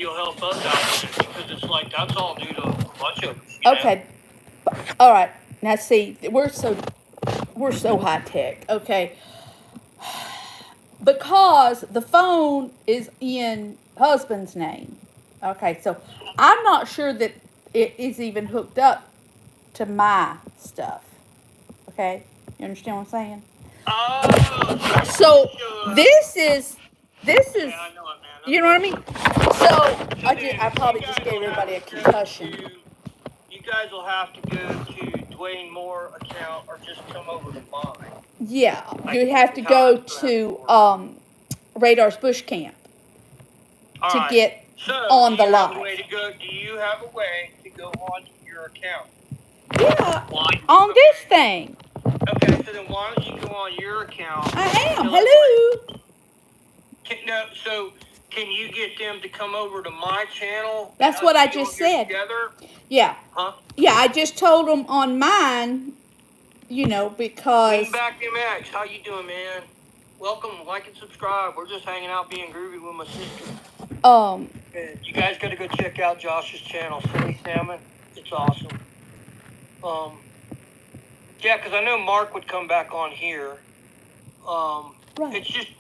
you'll help us out because it's like that's all new to a bunch of us. You know? Okay. All right. Now see, we're so high tech. Okay. Because the phone is in husband's name. Okay, so I'm not sure that it is even hooked up to my stuff. Okay, you understand what I'm saying? Oh, So this is yeah, I know it, man. you know what I mean. So I probably You just guys gave will have everybody a to go concussion. you guys will have to go to Dwayne Moore account or just come over to mine. Yeah, I you think have to that's how go that's gonna have to work. Radar's Bush Camp All to right. get So, on do the you have a live. way to go? Do you have a way to go onto your account? Yeah, Why? on this thing. Okay, so then why don't you go on your account? I am. Hello. No, so can you get them to come over to my channel? That's what I just said. Together? Yeah. Huh? Yeah, I just told them on mine, because Leanback MX, how you doing, man? Welcome, like and subscribe. We're just hanging out being groovy with my sister. You guys got to go check out Josh's channel, Silly Salmon. It's awesome. Yeah, because I know Mark would come back on here. Right. It's just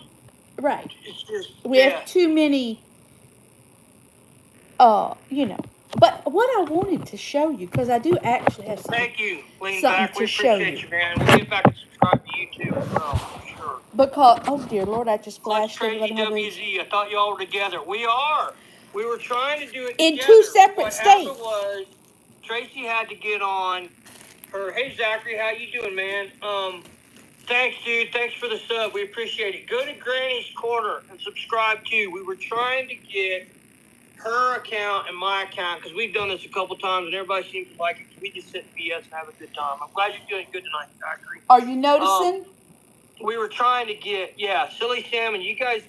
right. It's just We have too many. But what I wanted to show you, because I do actually have something. Thank you, Lean something back. to We show appreciate you. you, man. We'll get back and subscribe to YouTube as well, for sure. Because oh dear Lord, I just Clutch flashed everybody Tracy my boobs. WZ. I thought y'all were together. We are. We were trying to do it in together. 2 separate what states. happened was Tracy had to get on her. Hey Zachary, how you doing, man? Thanks, dude. Thanks for the sub. We appreciate it. Go to Granny's Corner and subscribe too. We were trying to get her account and my account because we've done this a couple times and everybody seems to like it. We just sit in BS and have a good time. I'm glad you're doing good tonight, Zachary. Are you noticing? We were trying to get, Silly Salmon. You guys,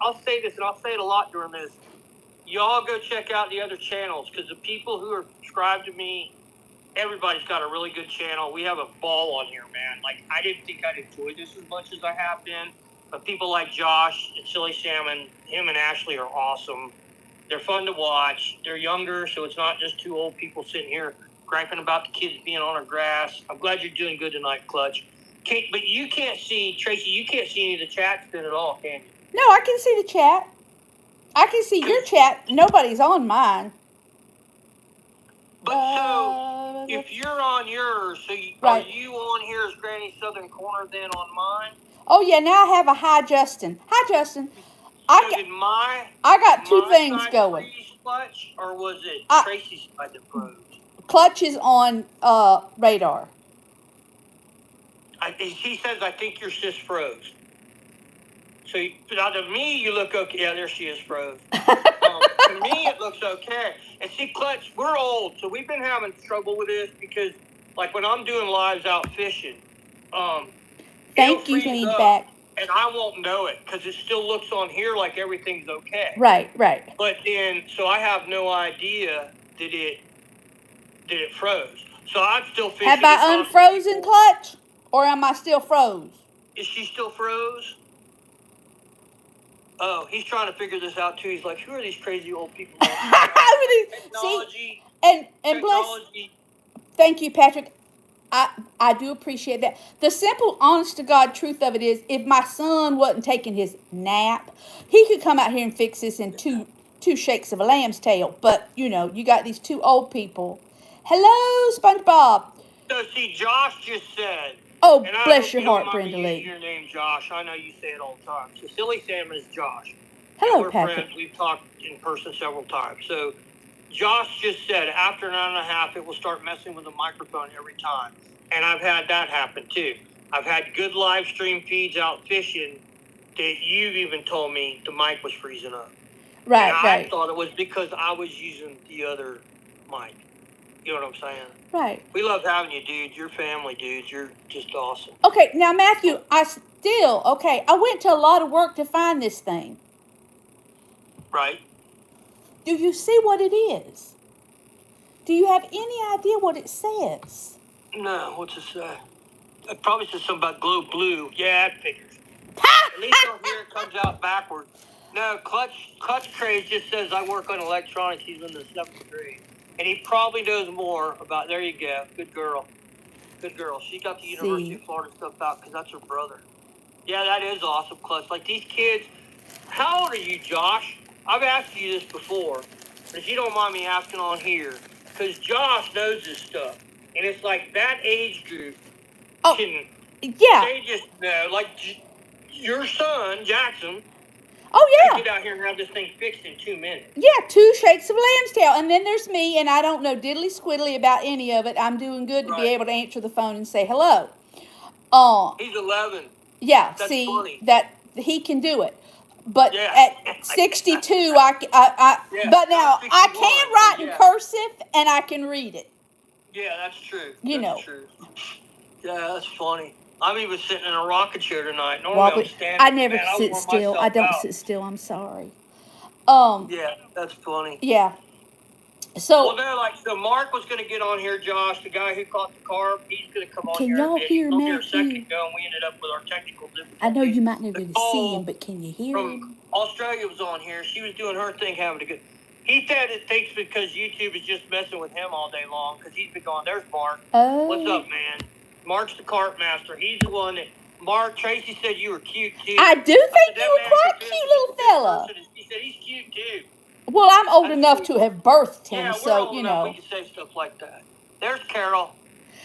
I'll say this and I'll say it a lot during this. Y'all go check out the other channels because the people who are subscribed to me, everybody's got a really good channel. We have a ball on here, man. Like, I didn't think I'd enjoy this as much as I have been. But people like Josh and Silly Salmon, him and Ashley are awesome. They're fun to watch. They're younger, so it's not just two old people sitting here griping about the kids being on our grass. I'm glad you're doing good tonight, Clutch. But you can't see, Tracy, you can't see any of the chats then at all, can you? No, I can see the chat. I can see your chat. Nobody's on mine. But so, if you're on yours, are you on here as Granny Southern Corner then on mine? Oh, yeah, now I have a hi, Justin. Hi, Justin. I got two things going. Clutch, or was it Tracy's side that froze? Clutch is on Radar. He says, I think your sis froze. So, now to me, you look okay. Yeah, there she is, froze. To me, it looks okay. And see, Clutch, we're old, so we've been having trouble with this because, like, when I'm doing lives out fishing, thank you, Leanback. And I won't know it because it still looks on here like everything's okay. Right. But then, so I have no idea that it froze. So I'm still fishing. Have I unfrozen, Clutch? Or am I still froze? Is she still froze? Oh, he's trying to figure this out too. He's like, who are these crazy old people? Technology. And bless. Thank you, Patrick. I do appreciate that. The simple, honest to God truth of it is, if my son wasn't taking his nap, he could come out here and fix this in two shakes of a lamb's tail. But, you got these two old people. Hello, SpongeBob. So, see, Josh just said. Oh, bless your heart, Brenda Lee. Your name, Josh. I know you say it all the time. So, Silly Salmon is Josh. Hello, we're Patrick. Friends. We've talked in person several times. So, Josh just said after 9.5, it will start messing with the microphone every time. And I've had that happen too. I've had good live stream feeds out fishing that you've even told me the mic was freezing up. Right, and I thought it was because I was using the other mic. You know what I'm saying? Right. We love having you, dude. You're family, dude. You're just awesome. Okay, now, Matthew, I went to a lot of work to find this thing. Right. Do you see what it is? Do you have any idea what it says? No, what's it say? It probably says something about glow blue. Yeah, that figures. At least on here it comes out backwards. No, Clutch Craze just says I work on electronics. He's in the 7th grade. And he probably knows more about, there you go. Good girl. Good girl. She got the University of Florida stuff out because that's her brother. Yeah, that is awesome, Clutch. Like these kids, how old are you, Josh? I've asked you this before, but if you don't mind me asking on here, because Josh knows this stuff. And it's like that age group can, they just know, like your son, Jackson, get out here and have this thing fixed in 2 minutes. Yeah, 2 shakes of lamb's tail. And then there's me, and I don't know diddly squiddly about any of it. I'm doing good to be able to answer the phone and say hello. He's 11. Yeah, that's see, funny. that he can do it. But at 62, but now I can write in cursive and I can read it. Yeah, that's true. That's true. Yeah, that's funny. I'm even sitting in a rocking chair tonight. Normally I'm standing. I never sit still. I don't sit still. I'm sorry. Yeah, that's funny. Yeah. So so Mark was going to get on here, Josh, the guy who caught the carp. He's going to come on here. Can y'all hear Matthew? A second ago, and we ended up with our technical difficulties. I know you might not be able to see him, but can you hear him? Australia was on here. She was doing her thing, having a good. He said it thinks because YouTube is just messing with him all day long because he's been gone. There's Mark. Oh. What's up, man? Mark's the carp master. He's the one that. Mark, Tracy said you were cute too. I do think you were quite cute, little fella. He said he's cute too. Well, I'm old enough to have birthed him, so we can say stuff like that. There's Carol.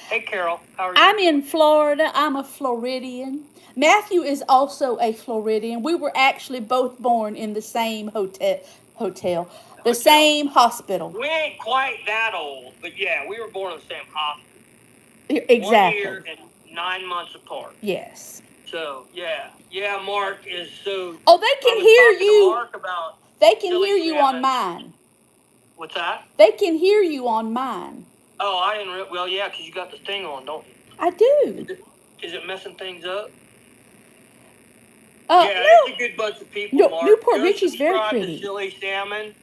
Hey, Carol. How are you? I'm in Florida. I'm a Floridian. Matthew is also a Floridian. We were actually both born in the same hotel, the same hospital. We ain't quite that old, but yeah, we were born in the same hospital. Exactly. 1 year and 9 months apart. Yes. So yeah, Mark is so. Oh, they can hear you. Mark about. They can hear you on mine. What's that? They can hear you on mine. Oh, I didn't. Well, yeah, because you got the thing on, don't you? I do. Is it messing things up? No. It's a good bunch of people. No, Mark. Newport Richie's very pretty. To Silly Salmon,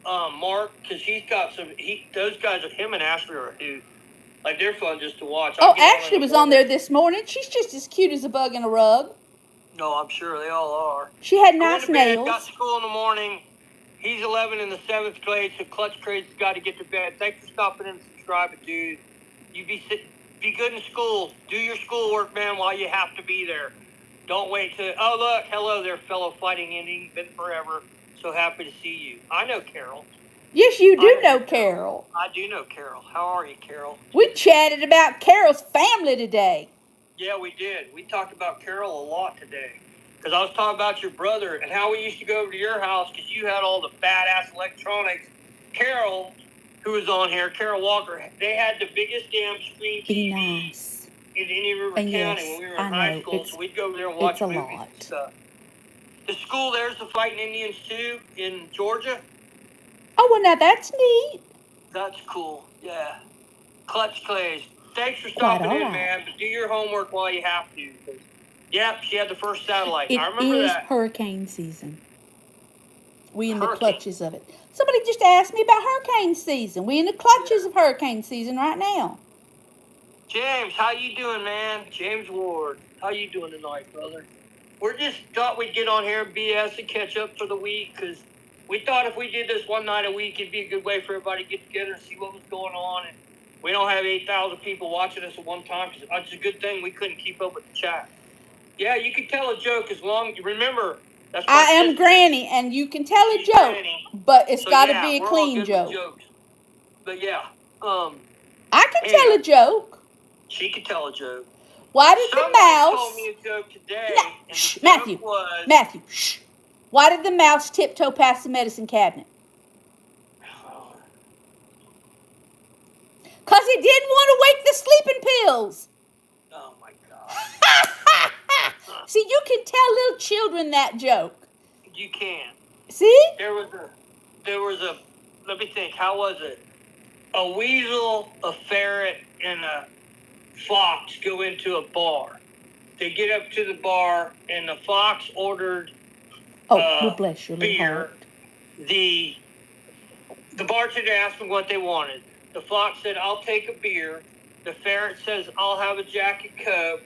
Mark, because he's got some. Those guys, him and Ashley are a hoot. Like they're fun just to watch. Ashley was on there this morning. She's just as cute as a bug in a rug. No, I'm sure they all are. She had nice nails. Got school in the morning. He's 11 in the 7th grade, so Clutch Crazy's got to get to bed. Thanks for stopping in and subscribing, dude. You be good in school. Do your schoolwork, man, while you have to be there. Don't wait to. Oh, look, hello there, fellow fighting Indian. Been forever. So happy to see you. I know Carol. Yes, you do know Carol. I do know Carol. How are you, Carol? We chatted about Carol's family today. Yeah, we did. We talked about Carol a lot today. Because I was talking about your brother and how we used to go over to your house because you had all the badass electronics. Carol, who was on here, Carol Walker, they had the biggest damn screen TV in any River County when we were in high school. So we'd go over there and watch movies and stuff. The school there's the Fighting Indians too in Georgia. Oh, well, now that's neat. That's cool. Yeah. Clutch Clays. Thanks for stopping in, man. But do your homework while you have to. Yeah, she had the first satellite. I remember that. It is hurricane season. We in the clutches of it. Somebody just asked me about hurricane season. We in the clutches of hurricane season right now. James, how you doing, man? James Ward. How you doing tonight, brother? We just thought we'd get on here and BS and catch up for the week because we thought if we did this one night a week, it'd be a good way for everybody to get together and see what was going on. And we don't have 8,000 people watching us at one time. It's a good thing we couldn't keep up with the chat. Yeah, you can tell a joke as long. Remember, that's I am Granny, and you can tell a joke, Granny, but it's got to be a clean joke. But yeah, I can tell a joke. She can tell a joke. Why did the mouse? Told me a joke today. Shh, Matthew. Shh. Why did the mouse tiptoe past the medicine cabinet? Because it didn't want to wake the sleeping pills. Oh my God. See, you can tell little children that joke. You can. See? There was a, let me think, how was it? A weasel, a ferret, and a fox go into a bar. They get up to the bar, and the fox ordered bless your little heart. The bartender asked them what they wanted. The fox said, I'll take a beer. The ferret says, I'll have a Jack and Coke.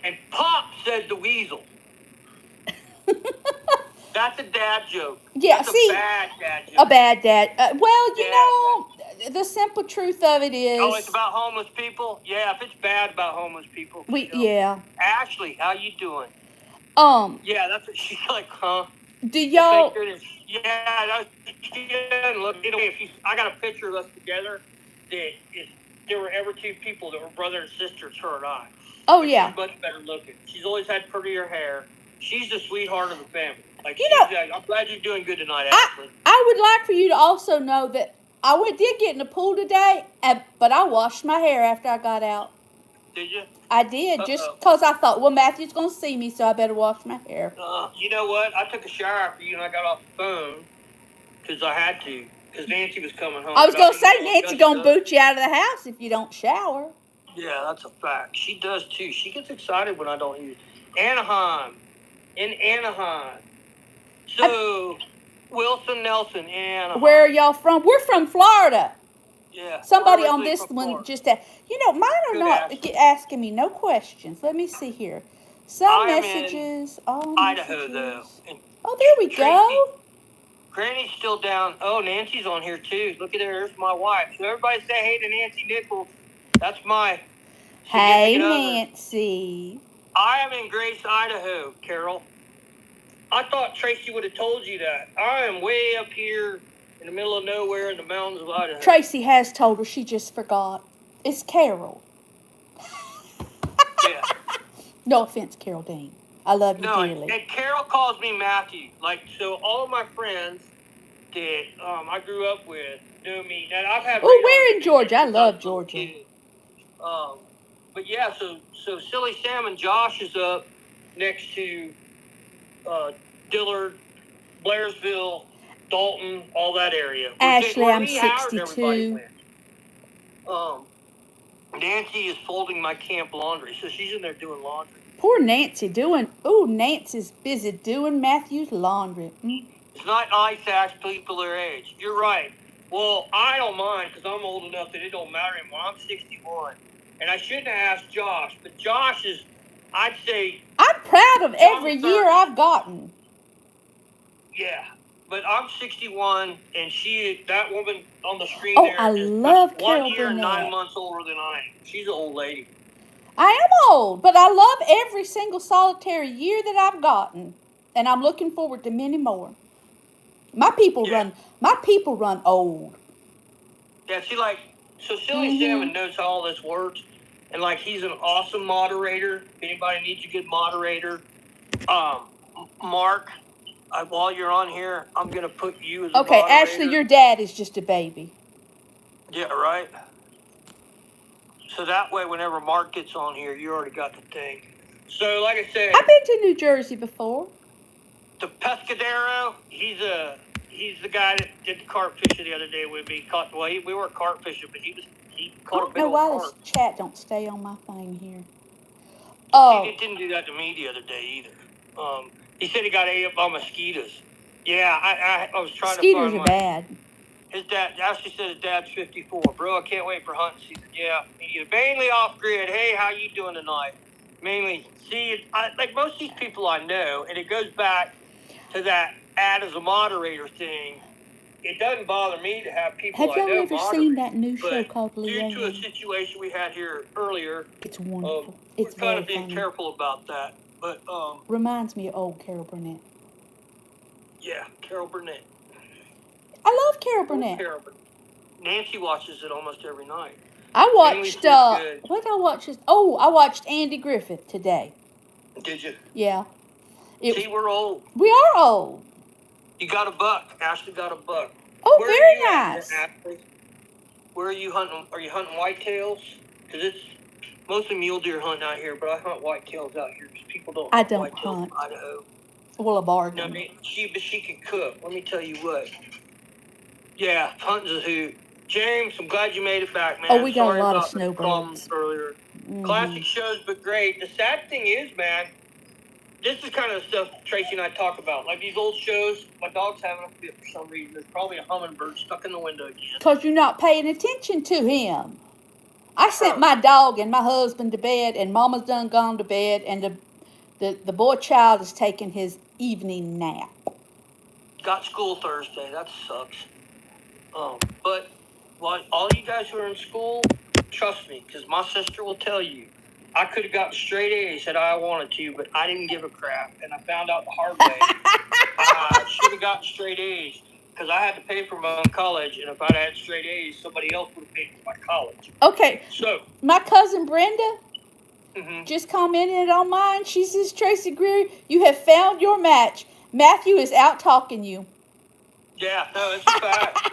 And Pop said the weasel. That's a dad joke. Yeah, That's see, a bad dad joke. a bad dad. Well, you Bad know, the simple truth of it Oh, it's is, about homeless people? Yeah, if it's bad about homeless people. yeah. Ashley, how you doing? Um, Yeah, that's what she's like, huh? do y'all? Yeah, that's, she doesn't look. If you, I got a picture of us together. There were ever two people that were brother and sisters, her and I. Oh But yeah. she's much better looking. She's always had prettier hair. She's the sweetheart of the family. Like You she's. know, I'm glad you're doing good tonight, Ashley. I would like for you to also know that did get in the pool today, but I washed my hair after I got out. Did you? I did, just because I thought, well, Matthew's going to see me, so I better wash my hair. You know what? I took a shower after you and I got off the phone because I had to. Because Nancy was coming home. I was going to say, Nancy's going to boot you out of the house if you don't shower. Yeah, that's a fact. She does too. She gets excited when I don't use Anaheim. In Anaheim. So, Wilson Nelson, Anaheim. Where are y'all from? We're from Florida. Yeah. Somebody on this one just, mine are not asking me no questions. Let me see here. Some messages. Idaho, though. Oh, there we go. Granny's still down. Oh, Nancy's on here, too. Look at her. There's my wife. So everybody say hey to Nancy Nichols. That's my Hey, Nancy. I am in Grace, Idaho, Carol. I thought Tracy would have told you that. I am way up here in the middle of nowhere in the mountains of Idaho. Tracy has told her. She just forgot. It's Carol. Yeah. No offense, Carol Dean. I love you dearly. And Carol calls me Matthew. Like, so all of my friends that I grew up with know me. And I've had. Oh, we're in Georgia. I love Georgia. But yeah, so Silly Sam and Josh is up next to Dillard, Blairsville, Dalton, all that area. Ashley, I'm 62. Nancy is folding my camp laundry, so she's in there doing laundry. Poor Nancy Nancy's busy doing Matthew's laundry. It's not nice to ask people their age. You're right. Well, I don't mind because I'm old enough that it don't matter anymore. I'm 61. And I shouldn't have asked Josh, but Josh is, I'd say... I'm proud of every year I've gotten. Yeah, but I'm 61, and that woman on the screen is love 1 year and 9 months older than I am. She's an old lady. I am old, but I love every single solitary year that I've gotten, and I'm looking forward to many more. My people run old. Yeah, so Silly Salmon knows how all this works, and he's an awesome moderator. If anybody needs a good moderator, Mark, while you're on here, I'm gonna put you as a moderator. Ashley, your dad is just a baby. Yeah, right. So that way, whenever Mark gets on here, you already got the thing. So, like I said, I've been to New Jersey before. The Pescadero, he's the guy that did the carp fishing the other day with me. We weren't carp fishing, but he caught a big old carp. I don't know why this chat don't stay on my thing here. He didn't do that to me the other day either. He said he got ate up by mosquitoes. Yeah, I was trying to find mosquitoes are bad. His dad, Ashley said his dad's 54. Bro, I can't wait for hunting season. Yeah, mainly off grid. Hey, how you doing tonight? Mainly, like most of these people I know, and it goes back to that add as a moderator thing. It doesn't bother me to have people I know moderate. Have y'all ever seen that new show called Leanne? Due to a situation we had here earlier, it's wonderful. We're kind of being careful about that. But reminds me of old Carol Burnett. Yeah, Carol Burnett. I love Carol Burnett. Nancy watches it almost every night. I watched what did I watch? I watched Andy Griffith today. Did you? Yeah. We're old. We are old. You got a buck. Ashley got a buck. Oh, very nice. Where are you hunting? Are you hunting whitetails? Because it's mostly mule deer hunting out here, but I hunt whitetails out here because people don't hunt whitetails in Idaho. Well, a bargain. No, she can cook. Let me tell you what. Yeah, hunting's a hoot. James, I'm glad you made it back, man. Oh, we got a lot of snowbirds earlier. Mm-hmm. Classic shows, but great. The sad thing is, man, this is kind of the stuff Tracy and I talk about. Like these old shows, my dog's having a fit for some reason. There's probably a hummingbird stuck in the window again. Because you're not paying attention to him. I sent my dog and my husband to bed, and Mama's done gone to bed, and the boy child is taking his evening nap. got school Thursday. That sucks. But all you guys who are in school, trust me, because my sister will tell you, I could have gotten straight A's had I wanted to, but I didn't give a crap, and I found out the hard way. I should have gotten straight A's because I had to pay for my own college, and if I'd had straight A's, somebody else would have paid for my college. Okay. So my cousin Brenda just commented on mine. She says, Tracy Greer, you have found your match. Matthew is out talking you. Yeah, no, it's a fact.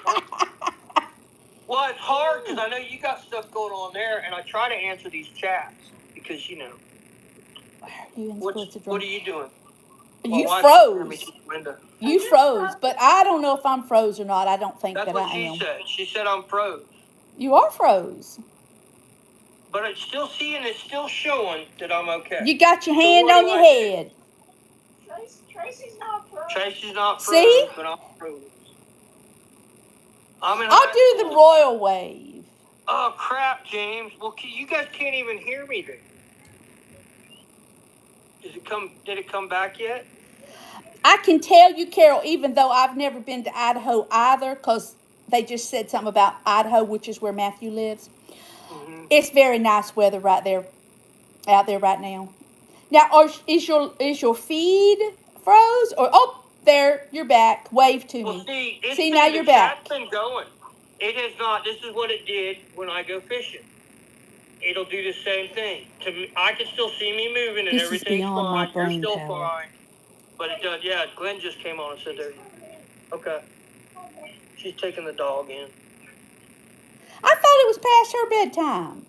Well, it's hard because I know you got stuff going on there, and I try to answer these chats because, you know. What are you doing? You froze. You froze, but I don't know if I'm froze or not. I don't think that I am. That's what she said. She said I'm froze. You are froze. But it's still showing that I'm okay. You got your hand on your head. Tracy's not froze. Tracy's not froze, See? but I'm froze. I'll do the royal wave. Oh, crap, James. Well, you guys can't even hear me then. Did it come back yet? I can tell you, Carol, even though I've never been to Idaho either, because they just said something about Idaho, which is where Matthew lives. Mm-hmm. It's very nice weather out there right now. Now, is your feed froze? Or there, you're back. Wave to me. See, now you're back. It's been going. It has not. This is what it did when I go fishing. It'll do the same thing. I can still see me moving and everything's fine. You're still fine. But it does. Yeah, Glenn just came on and said there. Okay. She's taking the dog in. I thought it was past her bedtime.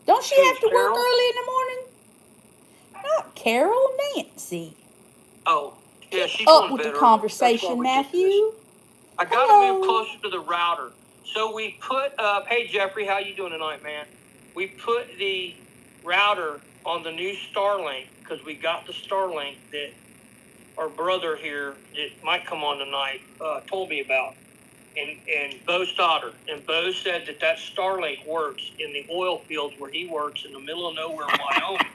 Don't she have to work early in the morning? Not Carol, Nancy. Oh, yeah, she's up with the conversation, Matthew. I got to move closer to the router. So we put, hey, Jeffrey, how you doing tonight, man? We put the router on the new Starlink because we got the Starlink that our brother here that might come on tonight told me about. And Bo Stoddard. And Bo said that Starlink works in the oil fields where he works in the middle of nowhere in Wyoming.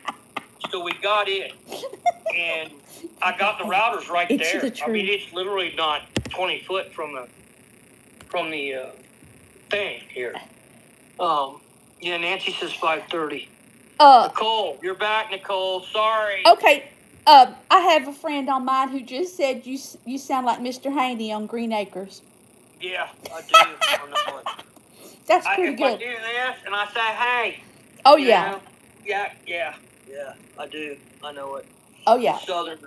So we got it. And I got the routers right there. I mean, it's literally not 20 foot from the thing here. Yeah, Nancy says 5:30. Nicole, you're back, Nicole. Sorry. Okay. I have a friend on mine who just said you sound like Mr. Haney on Green Acres. Yeah, I do. I know it. That's pretty good. If I do this and I say, hey. Oh, yeah. Know, yeah, I do. I know it. Oh, yeah. It's Southern.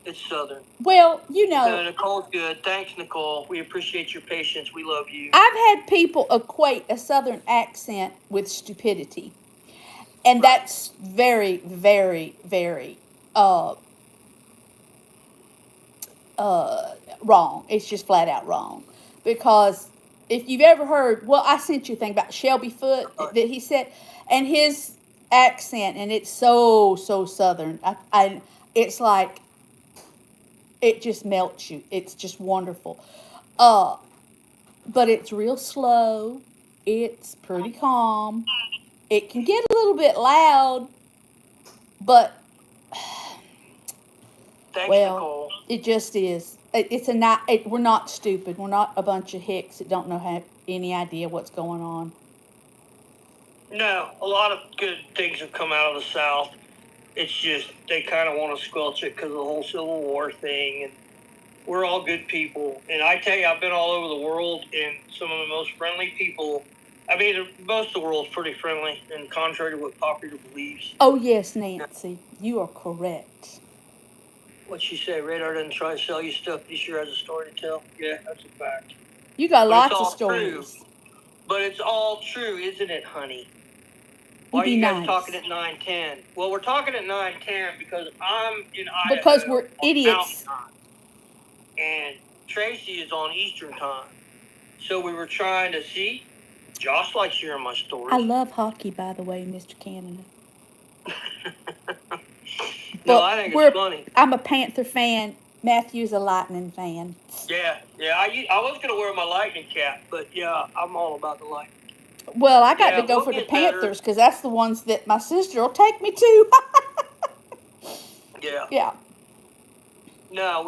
It's Southern. Well, you know. Nicole's good. Thanks, Nicole. We appreciate your patience. We love you. I've had people equate a Southern accent with stupidity. And that's very, very, very wrong. It's just flat out wrong. Because if you've ever heard, well, I sent you a thing about Shelby Foote that he said, and his accent, and it's so Southern. It's like, it just melts you. It's just wonderful. But it's real slow. It's pretty calm. It can get a little bit loud, but thanks, Nicole. It just is. We're not stupid. We're not a bunch of hicks that don't have any idea what's going on. No, a lot of good things have come out of the South. It's just they kind of want to squelch it because of the whole Civil War thing, and we're all good people. And I tell you, I've been all over the world, and some of the most friendly people. I mean, most of the world's pretty friendly, and contrary to what popular believes. Oh yes, Nancy, you are correct. What'd she say? Radar doesn't try to sell you stuff. He sure has a story to tell. Yeah, that's a fact. You got lots of stories. True. But it's all true, isn't it, honey? Why are you guys talking at 9:10? Well, we're talking at 9:10 because I'm in Idaho. Because we're idiots. And Tracy is on Eastern time. So we were trying to see. Josh likes hearing my stories. I love hockey, by the way, Mr. Canada. No, I think it's funny. I'm a Panther fan. Matthew's a Lightning fan. Yeah. I was going to wear my Lightning cap, but yeah, I'm all about the Lightning. Well, I got to go for the Panthers because that's the ones that my sister will take me to. Yeah. Yeah. No,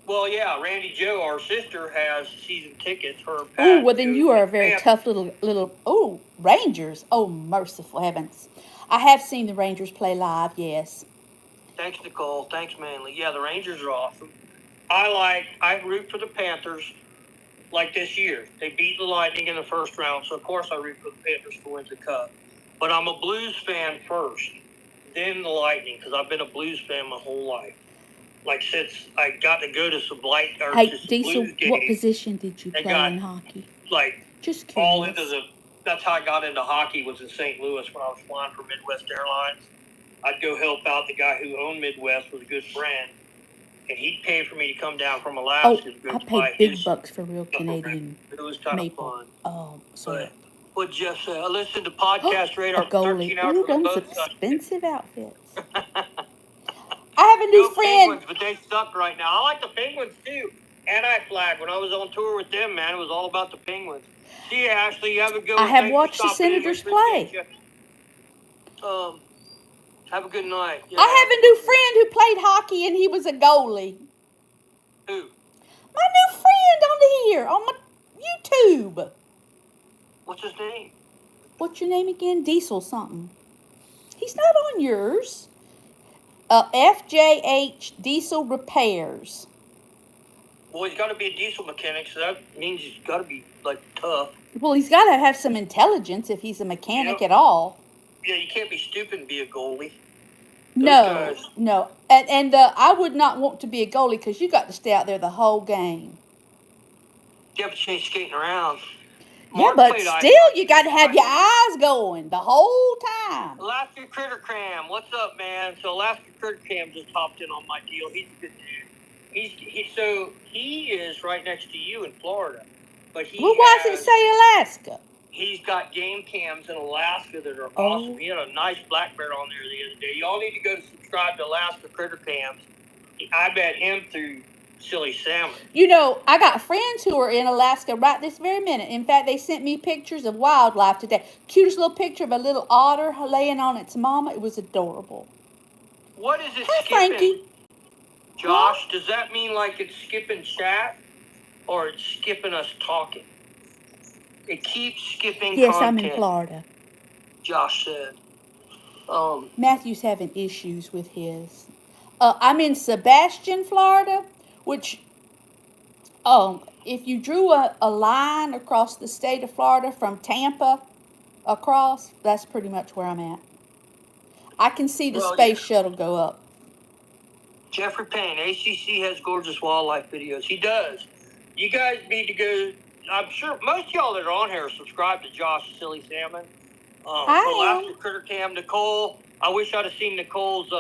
Well, yeah, Randy Joe, our sister, has season tickets. Her and Oh, Pat well then goes you are a with very Pam. tough little. Oh, Rangers. Oh, merciful heavens! I have seen the Rangers play live. Yes. Thanks, Nicole. Thanks, Manley. Yeah, the Rangers are awesome. I root for the Panthers. Like this year, they beat the Lightning in the first round, so of course I root for the Panthers to win the Cup. But I'm a Blues fan first, then the Lightning, because I've been a Blues fan my whole life. Like since I got to go to some Hey, Diesel, Blues games. what position did you They play got in hockey? like Just all curious. into the. That's how I got into hockey. Was in St. Louis when I was flying for Midwest Airlines. I'd go help out the guy who owned Midwest, was a good friend, and he'd pay for me to come down from Alaska to go I buy paid big his bucks for real stuff around. Canadian It was kind maple. of fun. Oh, sorry. What Jeff said. I listened to podcast radar A for goalie. 13 hours Ooh, on the those boat. expensive outfits. I have a new friend. Penguins, but they suck right now. I like the Penguins too. Anti-flag. When I was on tour with them, man, it was all about the Penguins. See you, Ashley. You have a good one. I have Thanks for watched the stopping in. We Senators appreciate play. you. Have a good night. Yeah. I have a new friend who played hockey and he was a goalie. Who? My new friend on here on my YouTube. What's his name? What's your name again? Diesel something. He's not on yours. FJH Diesel Repairs. Well, he's got to be a diesel mechanic, so that means he's got to be like tough. Well, he's got to have some intelligence if he's a mechanic at all. Yeah, you can't be stupid and be a goalie. No. And I would not want to be a goalie because you got to stay out there the whole game. Yeah, but you ain't skating around. Yeah, but still, you got to have your eyes going the whole time. Alaska Critter Cam, what's up, man? So Alaska Critter Cam just hopped in on my deal. He's a good dude. He is right next to you in Florida, but why does it say Alaska? He's got game cams in Alaska that are awesome. He had a nice black bear on there the other day. Y'all need to go subscribe to Alaska Critter Cams. I met him through Silly Salmon. You know, I got friends who are in Alaska right this very minute. In fact, they sent me pictures of wildlife today. Cutest little picture of a little otter laying on its mama. It was adorable. What is it? Hi, Frankie. Josh, does that mean like it's skipping chat or it's skipping us talking? It keeps skipping Yes, content. I'm in Florida. Josh said. Matthew's having issues with his. I'm in Sebastian, Florida, which, if you drew a line across the state of Florida from Tampa across, that's pretty much where I'm at. I can see the space shuttle go up. Jeffrey Payne, ACC has gorgeous wildlife videos. He does. You guys need to go. I'm sure most of y'all that are on here subscribe to Josh Silly Salmon. Alaska Critter Cam. Nicole, I wish I'd have seen Nicole's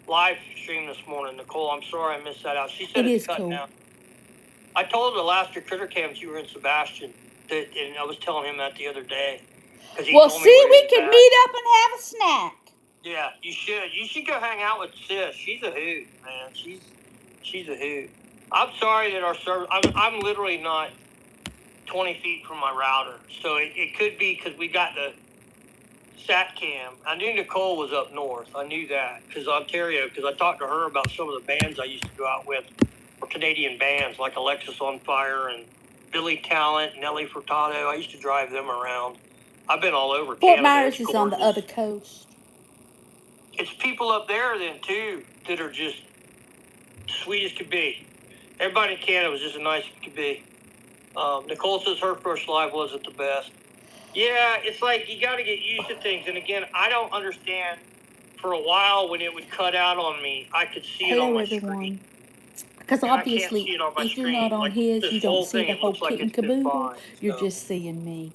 live stream this morning. Nicole, I'm sorry I missed that out. She said it's cut now. I told Alaska Critter Cams you were in Sebastian, and I was telling him that the other day. Well, see, we could meet up and have a snack. Yeah, you should. You should go hang out with Sis. She's a hoot, man. She's a hoot. I'm sorry that our service. I'm literally not 20 feet from my router, so it could be because we got the sat cam. I knew Nicole was up north. I knew that because Ontario. Because I talked to her about some of the bands I used to go out with, or Canadian bands like Alexis on Fire and Billy Talent, Nelly Furtado. I used to drive them around. I've been all over Canada. Fort Myers is on the other coast. It's people up there then too that are just sweet as could be. Everybody in Canada was just as nice as could be. Nicole says her first live wasn't the best. Yeah, it's like you got to get used to things. And again, I don't understand. For a while, when it would cut out on me, I could see it on my screen. Because obviously, if you're not on his, you don't see the whole kit and caboodle. You're just seeing me.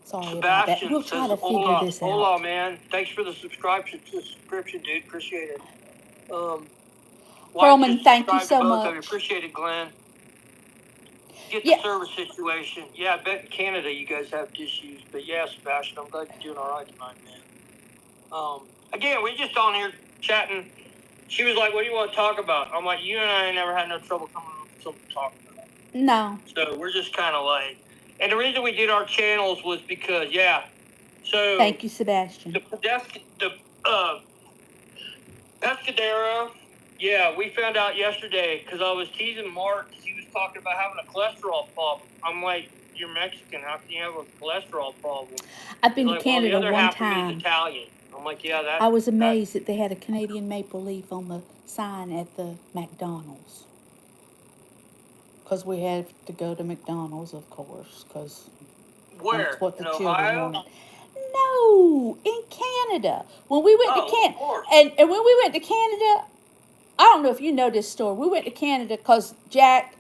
Sorry about that. We'll try to figure this out. Hold on, man. Thanks for the subscription, dude. Appreciate it. Perlman, thank you so much. I appreciate it, Glenn. Get the service situation. Yeah, I bet in Canada you guys have issues. But yeah, Sebastian, I'm glad you're doing all right tonight, man. Again, we're just on here chatting. She was like, what do you want to talk about? I'm like, you and I ain't never had no trouble coming up with something to talk about. No. So we're just kind of like, and the reason we did our channels was because, so. Thank you, Sebastian. The Pescadero Yeah, we found out yesterday because I was teasing Mark. He was talking about having a cholesterol problem. I'm like, you're Mexican. How can you have a cholesterol problem? I've been He's to like, well, the Canada other one half of me time. is Italian. I'm like, yeah, I was amazed that they had a Canadian maple leaf on the sign at the McDonald's. Because we had to go to McDonald's, of course, because where? that's what the In children Ohio? wanted. No, in Canada. When we went to Of Canada, course. and when we went to Canada, I don't know if you know this story. We went to Canada because Jack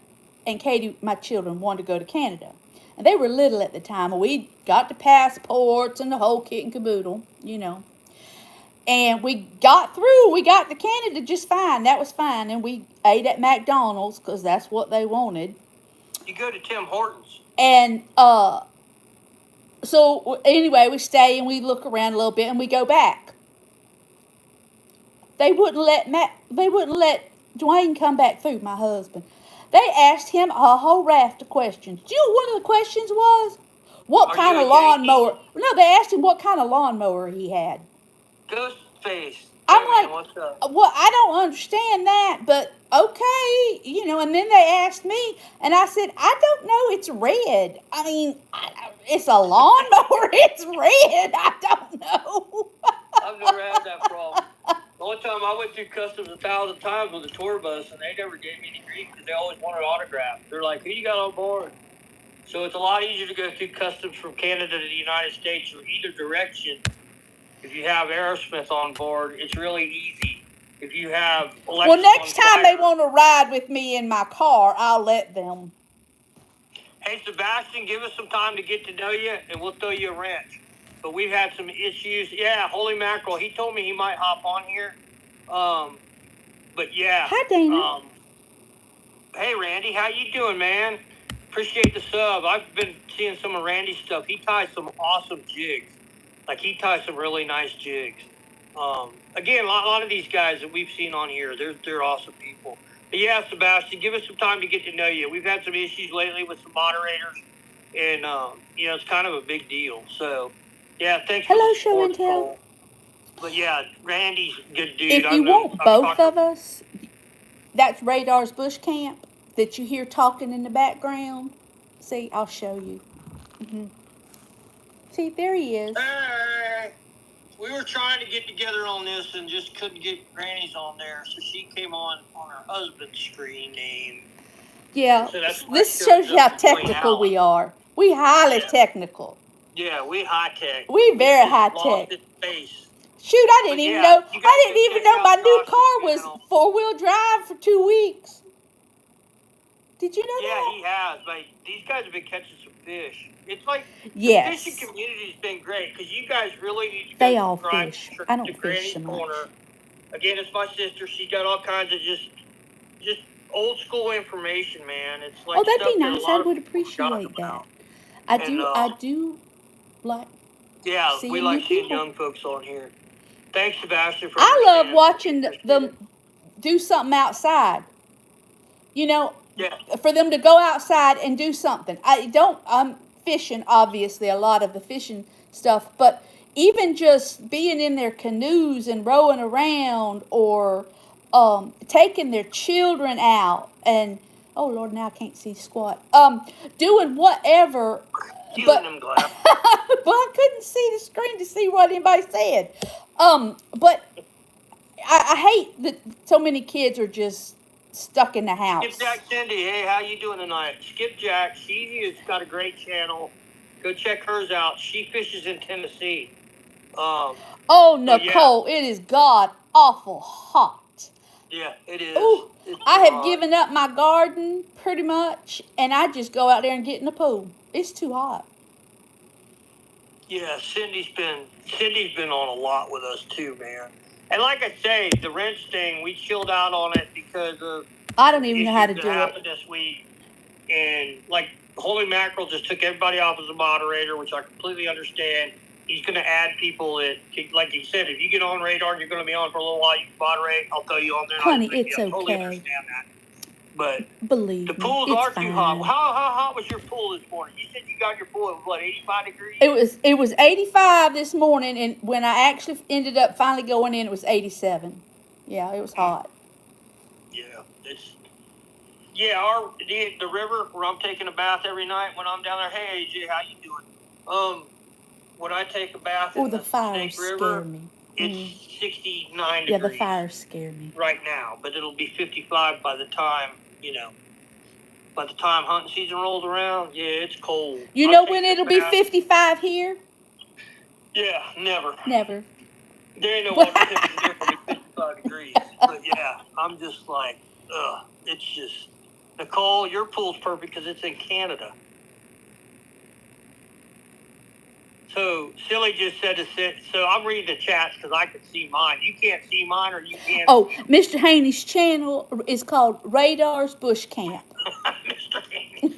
and Katie, my children, wanted to go to Canada. And they were little at the time. And we got the passports and the whole kit and caboodle, you know. And we got through. We got to Canada just fine. That was fine. And we ate at McDonald's because that's what they wanted. You go to Tim Hortons. And so anyway, we stay and we look around a little bit and we go back. They wouldn't let Dwayne come back through, my husband. They asked him a whole raft of questions. Do you know what one of the questions was? What Are kind you of a Yankee? lawnmower? No, they asked him what kind of lawnmower he had. Ghostface. I'm Hey, man, like, what's up? well, I don't understand that, but okay, you know. And then they asked me, and I said, I don't know. It's red. I mean, it's a lawnmower. It's red. I don't know. I've never had that problem. The only time I went through customs 1,000 times with a tour bus, and they never gave me any grief because they always wanted autographs. They're like, who you got on board? So it's a lot easier to go through customs from Canada to the United States or either direction. If you have Aerosmith on board, it's really easy. If you have Alexis Well, next on time fire, they want to ride with me in my car, I'll let them. hey, Sebastian, give us some time to get to know you, and we'll throw you a wrench. But we've had some issues. Yeah, holy mackerel. He told me he might hop on here. But yeah. Hi, Dana. Hey, Randy, how you doing, man? Appreciate the sub. I've been seeing some of Randy's stuff. He ties some awesome jigs. Like, he ties some really nice jigs. Again, a lot of these guys that we've seen on here, they're awesome people. But yeah, Sebastian, give us some time to get to know you. We've had some issues lately with some moderators, and you know, it's kind of a big deal. So, yeah, thanks Hello, for the Show support, and Tell. Cole. But yeah, Randy's a good dude. If you want both of us, that's Radar's Bush Camp that you hear talking in the background. See, I'll show you. Mm-hmm. See, there he is. Hey, we were trying to get together on this and just couldn't get Granny's on there, so she came on her husband's screen name. Yeah, So this shows you how technical we are. We highly technical. Yeah, we high tech. We very high tech. Space. Shoot, I didn't even know. I didn't even know my new car was 4-wheel drive for 2 weeks. Did you know that? Yeah, he has. Like, these guys have been catching some fish. It's like the fishing community's been great because you guys really need to They all fish. I don't fish so much. Corner. Again, it's my sister. She's got all kinds of just old school information, man. It's like, oh, that'd be nice. I would appreciate that. I do like. Yeah, we like seeing young folks on here. Thanks, Sebastian. I love watching them do something outside. You know, for them to go outside and do something. I'm fishing, obviously, a lot of the fishing stuff, but even just being in their canoes and rowing around or taking their children out and, oh, Lord, now I can't see squat. Doing whatever. But I couldn't see the screen to see what anybody said. But I hate that so many kids are just stuck in the house. Skipjack Cindy, hey, how you doing tonight? Skipjack, she has got a great channel. Go check hers out. She fishes in Tennessee. Oh, Nicole, it is god awful hot. Yeah, it is. Ooh, I have given up my garden pretty much, and I just go out there and get in the pool. It's too hot. Yeah, Cindy's been on a lot with us too, man. And like I say, the wrench thing, we chilled out on it because of I don't even know how to do it this week. And like Holy Mackerel just took everybody off as a moderator, which I completely understand. He's going to add people that, like he said, if you get on Radar, you're going to be on for a little while. You can moderate. I'll throw you on there. Honey, it's okay. I totally understand that. But believe the pools me, are fine. too hot. How hot was your pool this morning? You said you got your pool at what, 85 degrees? It was 85 this morning, and when I actually ended up finally going in, it was 87. Yeah, it was hot. The river where I'm taking a bath every night when I'm down there. Hey, AJ, how you doing? When I take a bath in the the fires Snake River, scare me. it's 69 Yeah, degrees. the fires scare me right now, but it'll be 55 by the time hunting season rolls around. Yeah, it's cold. You know when it'll be 55 here? Yeah, never. Never. There ain't no water temperature here for 55 degrees. But yeah, I'm just like, it's just, Nicole, your pool's perfect because it's in Canada. So Silly just said to sit. So I'm reading the chats because I can see mine. You can't see mine, or you can't. Oh, Mr. Haney's channel is called Radar's Bush Camp. Mr. Haney.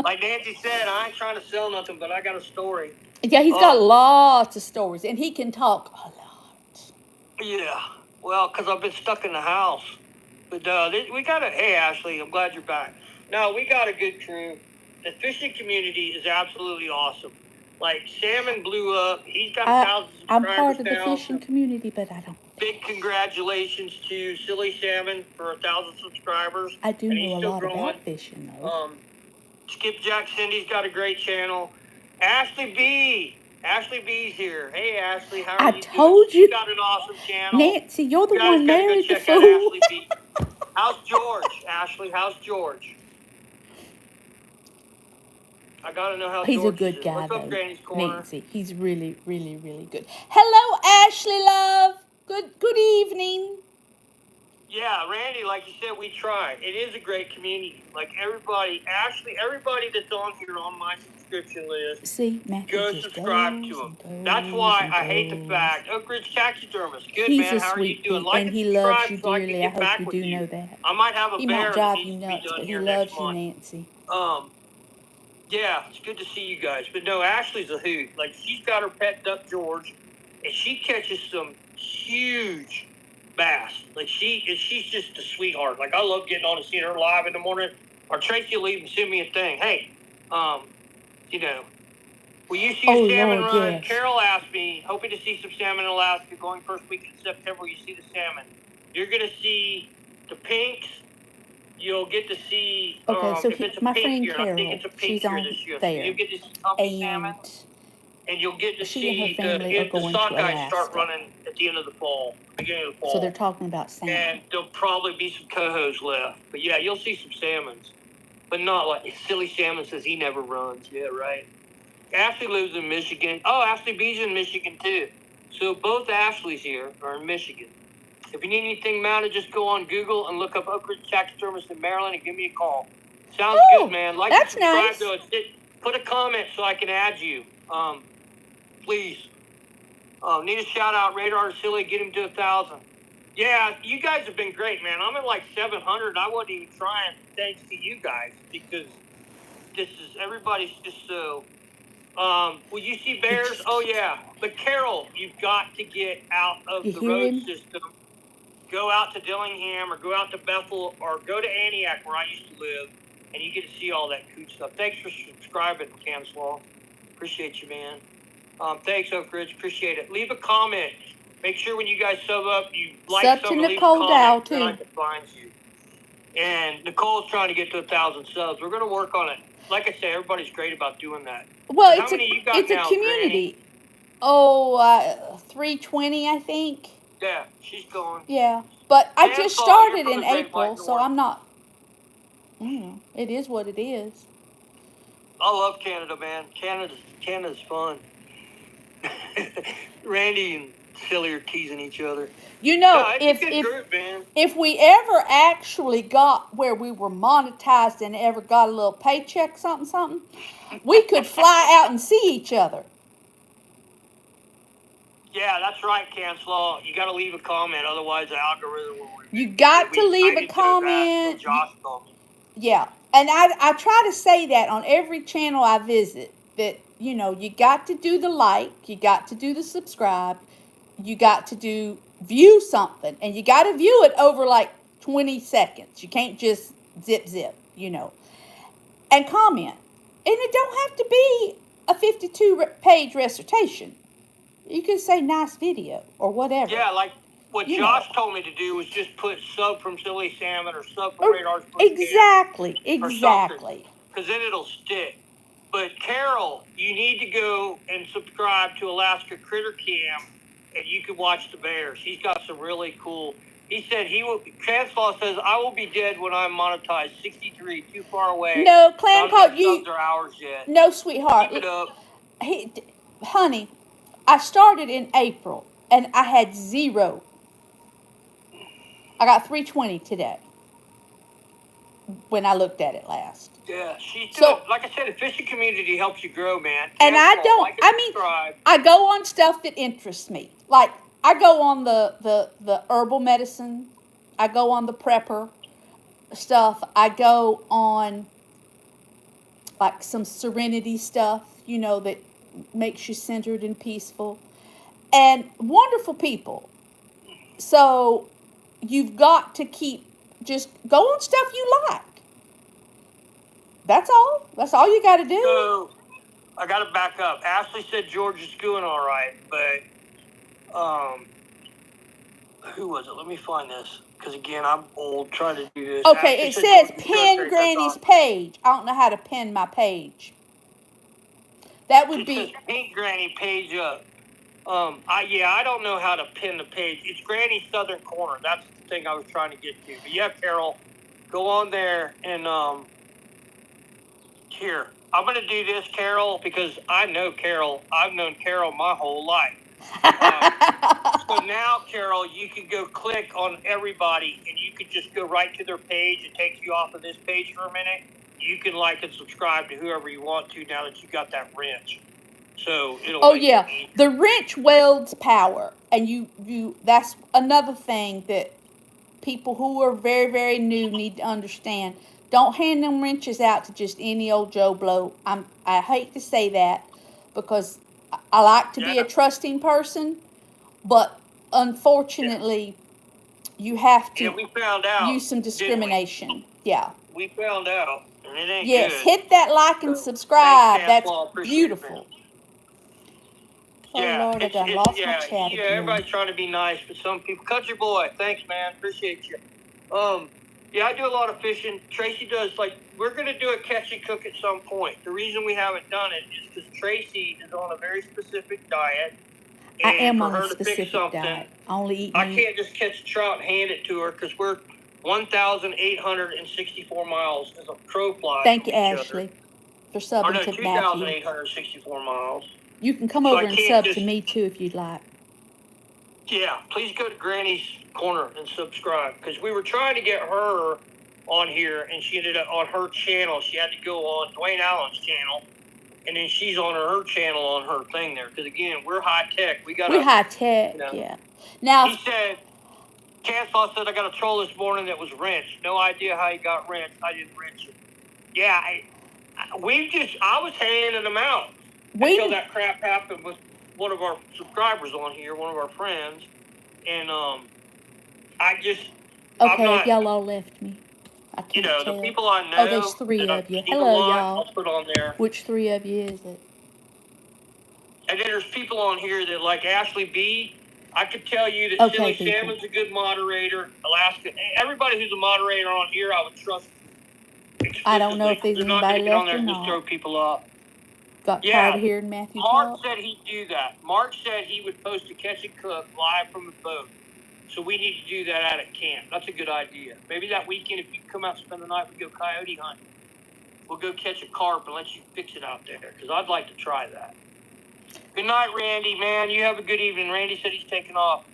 Like Nancy said, I ain't trying to sell nothing, but I got a story. Yeah, he's got lots of stories, and he can talk a lot. Yeah, well, because I've been stuck in the house. But we got a. Hey, Ashley, I'm glad you're back. No, we got a good crew. The fishing community is absolutely awesome. Like, Salmon blew up. He's got 1,000 subscribers I'm part of the now. fishing community, but I don't. Big congratulations to Silly Salmon for 1,000 subscribers. I do know a lot about fishing, though. Skipjack Cindy's got a great channel. Ashley B's here. Hey, Ashley, how are you doing? I told you. She's got an awesome channel. Nancy, you're the one married the fool. Ashley B. How's George? Ashley, how's George? I gotta know how he's George a good is. guy, What's up, though. Granny's Corner? Nancy, he's really, really, really good. Hello, Ashley, love. Good evening. Yeah, Randy, like you said, we try. It is a great community. Like everybody that's on here on my subscription list, see, go subscribe to them. That's why I hate the fact. Oak Ridge Taxidermist. Good, man. How are you doing? And he loves you dearly. I hope you do know that. I might have a he bear might drive you nuts, but he loves you, Nancy. Yeah, it's good to see you guys. But no, Ashley's a hoot. Like, she's got her pet duck George, and she catches some huge bass. Like, she's just a sweetheart. Like, I love getting on and seeing her live in the morning. Or Tracy will even send me a thing. Hey, will you see a salmon run? Yes. Carol asked me, hoping to see some salmon in Alaska going first week in September. You see the salmon. You're going to see the pinks. You'll get to see. Okay, so my friend year, Carol, she's on there. So you'll get to see salmon, and you'll get to see the sockeye start running at the end of the fall, beginning of the fall. So they're talking about salmon. And there'll probably be some cohos left, but yeah, you'll see some salmons, but not like Silly Salmon says he never runs. Yeah, right. Ashley lives in Michigan. Oh, Ashley B's in Michigan too. So both Ashleys here are in Michigan. If you need anything mounted, just go on Google and look up Oak Ridge Taxidermist in Maryland and give me a call. Sounds good, man. Like and subscribe nice. To it. Put a comment so I can add you. Please. Need a shout out, Radar Silly, get him to 1,000. Yeah, you guys have been great, man. I'm at like 700. I wasn't even trying, thanks to you guys, because everybody's just so. Will you see bears? Oh yeah. But Carol, you've got to get out of the road system. Go out to Dillingham or go out to Bethel or go to Antioch where I used to live, and you get to see all that cool stuff. Thanks for subscribing, Canslaw. Appreciate you, man. Thanks, Oak Ridge. Appreciate it. Leave a comment. Make sure when you guys sub up, you like something, leave a comment, and I can find you. And Nicole's trying to get to 1,000 subs. We're going to work on it. Like I say, everybody's great about doing that. Well, it's a community. Granny? 320, I think. Yeah, she's going. Yeah, but I just started in April, so I'm not. It is what it is. I love Canada, man. Canada's fun. Randy and Silly are teasing each other. You know, if we ever actually got where we were monetized and ever got a little paycheck, something, we could fly out and see each other. Yeah, that's right, Canslaw. You got to leave a comment, otherwise the algorithm will. You got to leave a comment. Josh told me. Yeah, and I try to say that on every channel I visit, that, you know, you got to do the like, you got to do the subscribe, you got to view something, and you got to view it over like 20 seconds. You can't just zip, you know, and comment. And it don't have to be a 52-page recitation. You can say nice video or whatever. Yeah, like What you Josh know. told me to do was just put sub from Silly Salmon or sub from Radar's Exactly. Because then it'll stick. But Carol, you need to go and subscribe to Alaska Critter Cam, and you can watch the bears. He's got some really cool. He said he will. Translaw says, "I will be dead when I'm monetized." 63, too far away. No, Clam Pot, subs are ours yet. No, sweetheart. Keep it up. Honey, I started in April, and I had 0. I got 320 today when I looked at it last. Yeah, she's doing. Like I said, the fishing community helps you grow, man. And I don't. I go on stuff that interests me. Like I go on the herbal medicine. I go on the prepper stuff. I go on like some serenity stuff, that makes you centered and peaceful. And wonderful people. So you've got to just go on stuff you like. That's all. That's all you got to do. So, I got to back up. Ashley said George is doing all right, but who was it? Let me find this. Because, again, I'm old trying to do this. Okay, it says pin Granny's page. I don't know how to pin my page. That would be... It says pin Granny page up. I don't know how to pin the page. It's Granny's Southern Corner. That's the thing I was trying to get to. But, yeah, Carol, go on there and... Here, I'm going to do this, Carol, because I know Carol. I've known Carol my whole life. So now, Carol, you can go click on everybody, and you can just go right to their page. It takes you off of this page for a minute. You can like and subscribe to whoever you want to now that you got that wrench. So it'll. Oh yeah, the wrench welds power, and you. That's another thing that people who are very, very new need to understand. Don't hand them wrenches out to just any old Joe Blow. I hate to say that because I like to be a trusting person, but unfortunately, you have to we found out, use some discrimination. Yeah. We found out, and it ain't good. Hit that like and subscribe. That's beautiful. Oh, Lord, I done lost my chat again. Everybody's trying to be nice, but some people... Country boy, thanks, man. Appreciate you. I do a lot of fishing. Tracy does, we're going to do a catch and cook at some point. The reason we haven't done it is because Tracy is on a very specific diet. I am on a specific diet. I only eat meat. I can't just catch a trout and hand it to her because we're 1,864 miles as a crow fly. Thank you, Ashley, for subbing to Matthew. 2,864 miles. You can come over and sub to me, too, if you'd like. Yeah, please go to Granny's Corner and subscribe, because we were trying to get her on here, and she ended up on her channel. She had to go on Dwayne Allen's channel, and then she's on her channel on her thing there. Because, again, we're high-tech. We're high-tech, yeah. Now, he said, Canslaw said, I got a troll this morning that was wrenched. No idea how he got wrenched. I didn't wrench it. Yeah, I was handing them out. Until that crap happened with one of our subscribers on here, one of our friends, and Okay, y'all all left me. I can't tell. The people I know. Oh, there's 3 of you. Hello, y'all. I'll put on there. Which 3 of you is it? And then there's people on here that like Ashley B. I could tell you that Silly Salmon's a good moderator. Alaska, everybody who's a moderator on here, I would trust. I don't know if there's anybody left or not. Just throw people off. Got tired of hearing Matthew Mark said he'd do that. Mark said he would post a catch and cook live from the boat. So we need to do that out at camp. That's a good idea. Maybe that weekend, if you come out and spend the night, we go coyote hunting. We'll go catch a carp and let you fix it out there, because I'd like to try that. Good night, Randy, man. You have a good evening. Randy said he's taking off.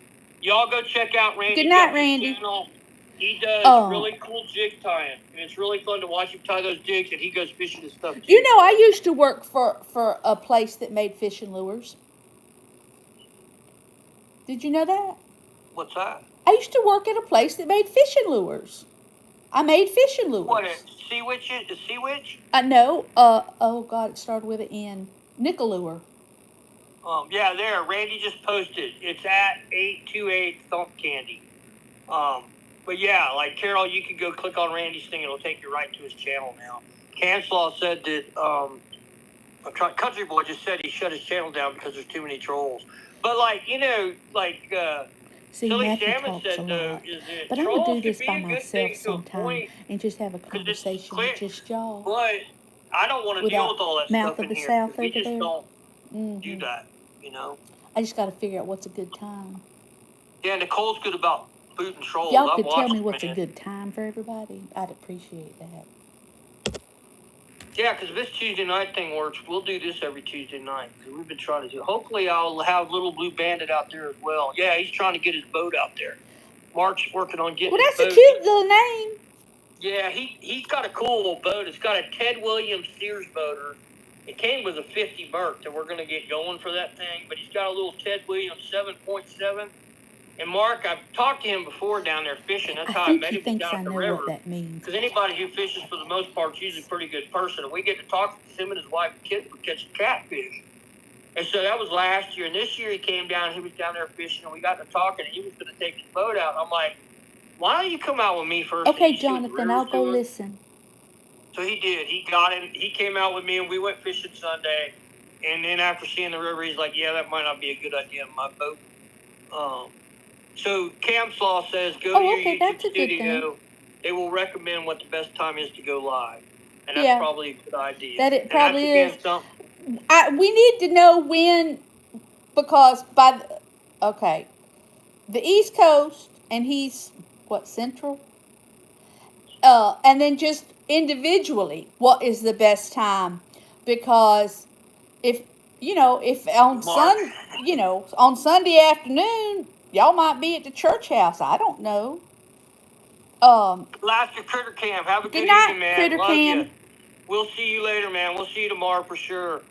Y'all go check out Randy. Good night, Randy. Channel. He does really cool jig tying, and it's really fun to watch him tie those jigs, and he goes fishing and stuff, too. You know, I used to work for a place that made fishing lures. Did you know that? What's that? I used to work at a place that made fishing lures. I made fishing lures. What, Sea Witch? The Sea Witch? No. Oh, God, it started with an N. Nickel lure. Yeah, there. Randy just posted. It's at 828 Thump Candy. But yeah, like Carol, you can go click on Randy's thing. It'll take you right to his channel now. Canslaw said that Country Boy just said he shut his channel down because there's too many trolls. But See, Silly Matthew Salmon talks a said, though, lot. is that But I'm going to do trolls could this be by a good myself thing to a sometime point, and just have a because it's conversation with quick, just y'all but I don't want to deal without with all that Mouth stuff of in the here, South because we over just there. don't do Mm-hmm. that, you know? I just got to figure out what's a good time. Yeah, Nicole's good about food and trolls. Y'all I've could tell watched me it, what's a man. good time for everybody. I'd appreciate that. Yeah, because if this Tuesday night thing works, we'll do this every Tuesday night. Because we've been trying to do. Hopefully, I'll have Little Blue Bandit out there as well. Yeah, he's trying to get his boat out there. Mark's working on getting. Well, his that's a boat. cute little name. Yeah, he's got a cool little boat. It's got a Ted Williams Sears motor. It came with a 50 Merc that we're going to get going for that thing. But he's got a little Ted Williams 7.7. And Mark, I've talked to him before down there fishing. That's how I met him down at the river. What that means. Because anybody who fishes for the most part is usually a pretty good person. And we get to talk to him and his wife and kids were catching catfish. And so that was last year. And this year he came down. He was down there fishing. And we got to talking. And he was going to take his boat out. I'm like, why don't you come out with me first? Okay, Jonathan, I'll go listen. So he did. He got in. He came out with me, and we went fishing Sunday. And then after seeing the river, he's like, yeah, that might not be a good idea in my boat. So Cam Slaw says, go to your YouTube studio. They will recommend what the best time is to go live. And that's probably a good idea. That it probably is. We need to know when, because the East Coast, and he's, Central? And then just individually, what is the best time? Because if on on Sunday afternoon, y'all might be at the church house. I don't know. Last Critter Cam. Have a good night, evening, man. Critter Love Cam. you. We'll see you later, man. We'll see you tomorrow for sure.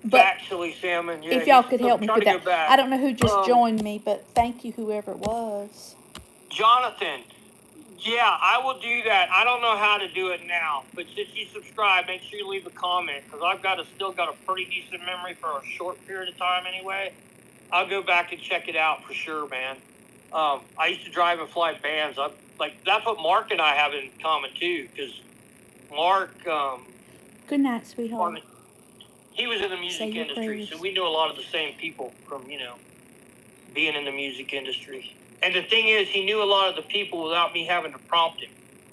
But Silly Salmon. Yeah, if y'all could help me with that. I don't know who just joined me, but thank you, whoever it was. Jonathan. Yeah, I will do that. I don't know how to do it now, but since you subscribe, make sure you leave a comment, because I've still got a pretty decent memory for a short period of time anyway. I'll go back and check it out for sure, man. I used to drive and fly bands. That's what Mark and I have in common too, because Mark. Good night, sweetheart. He was in the music industry, so we knew a lot of the same people from being in the music industry. And the thing is, he knew a lot of the people without me having to prompt him.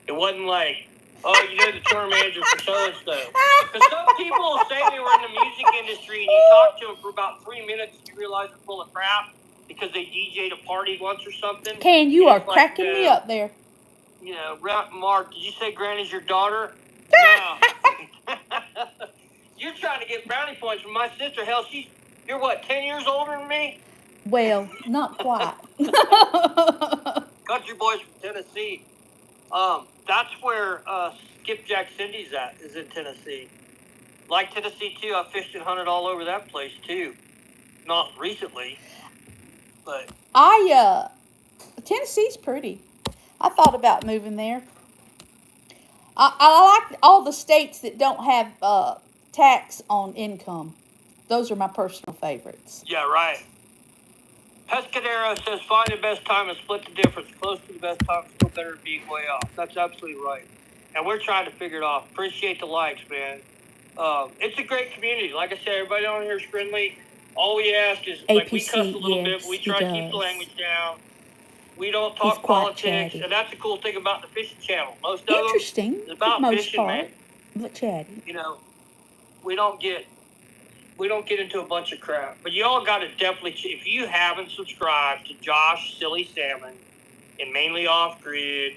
It wasn't like, oh, you know the tour manager for so-and-so. Because some people will say they were in the music industry, and you talk to them for about 3 minutes, and you realize they're full of crap because they DJ'd a party once or something. Ken, you are cracking me up there. Mark, did you say Granny's your daughter? No. You're trying to get brownie points from my sister. Hell, you're what, 10 years older than me? Well, not quite. Country boys from Tennessee. That's where Skipjack Cindy's at, is in Tennessee. Like Tennessee, too. I fished and hunted all over that place, too. Not recently, but... Tennessee's pretty. I thought about moving there. I like all the states that don't have tax on income. Those are my personal favorites. Yeah, right. Pescadero says, find the best time and split the difference. Close to the best time, still better than being way off. That's absolutely right. And we're trying to figure it out. Appreciate the likes, man. It's a great community. Like I said, everybody on here is friendly. All we ask is, APC, we cuss a little bit, but we try to keep the language down. We don't talk politics. Chatty. And that's the cool thing about the fishing channel. Most of them is about fishing, man. But chatty. We don't get into a bunch of crap. But y'all got to definitely, if you haven't subscribed to Josh Silly Salmon and Mainly Off Grid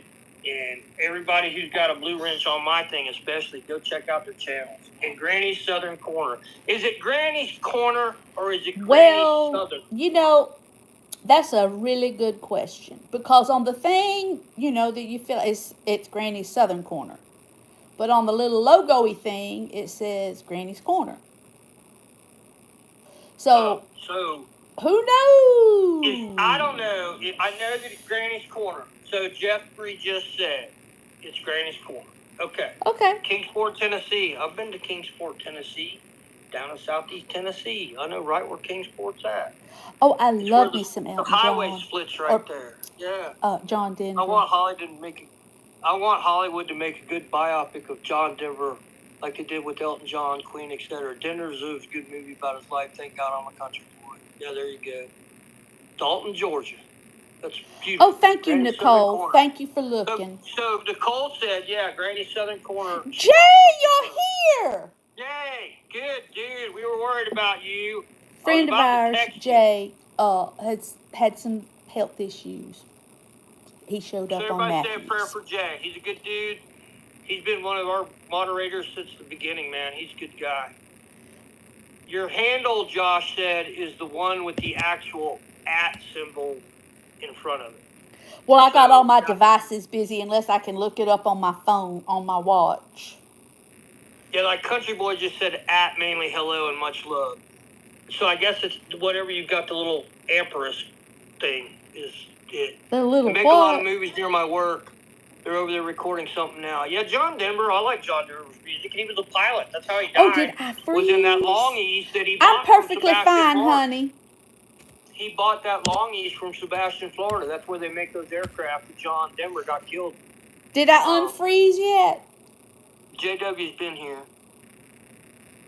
and everybody who's got a blue wrench on my thing especially, go check out their channels. And Granny's Southern Corner. Is it Granny's Corner or is it Granny's Southern? That's a really good question. Because on the thing, that you feel it's Granny's Southern Corner. But on the little logo-y thing, it says Granny's Corner. So who knows? I don't know. I know that it's Granny's Corner. So Jeffrey just said it's Granny's Corner. Okay. Kingsport, Tennessee. I've been to Kingsport, Tennessee, down in southeast Tennessee. I know right where Kingsport's at. Oh, I love me some Elton John. The highway splits right there. Yeah. John Denver. I want Hollywood to make a good biopic of John Denver, like they did with Elton John, Queen, etc. Denver's a good movie about his life. Thank God I'm a country boy. Yeah, there you go. Dalton, Georgia. That's beautiful. Oh, thank you, Granny Southern Nicole. Corner. Thank you for looking. So Nicole said, yeah, Granny Southern Corner. Jay, you're here. Yay, good, dude. We were worried about you. Friend of ours, Jay, has had some health issues. He showed up on Matthews. Everybody say a prayer for Jay. He's a good dude. He's been one of our moderators since the beginning, man. He's a good guy. Your handle, Josh said, is the one with the actual @ symbol in front of it. Well, I got all my devices busy unless I can look it up on my phone, on my watch. Yeah, like Country Boy just said @ mainly hello and much love. So I guess it's whatever you've got, the little Amperus thing is it. The little I make what? a lot of movies near my work. They're over there recording something now. Yeah, John Denver. I like John Denver's music. He was a pilot. That's how he died. Oh, did I freeze? Was in that Long East that he I'm bought perfectly from fine, Florida. honey. He bought that Long East from Sebastian, Florida. That's where they make those aircraft that John Denver got killed. Did I unfreeze yet? JW's been here.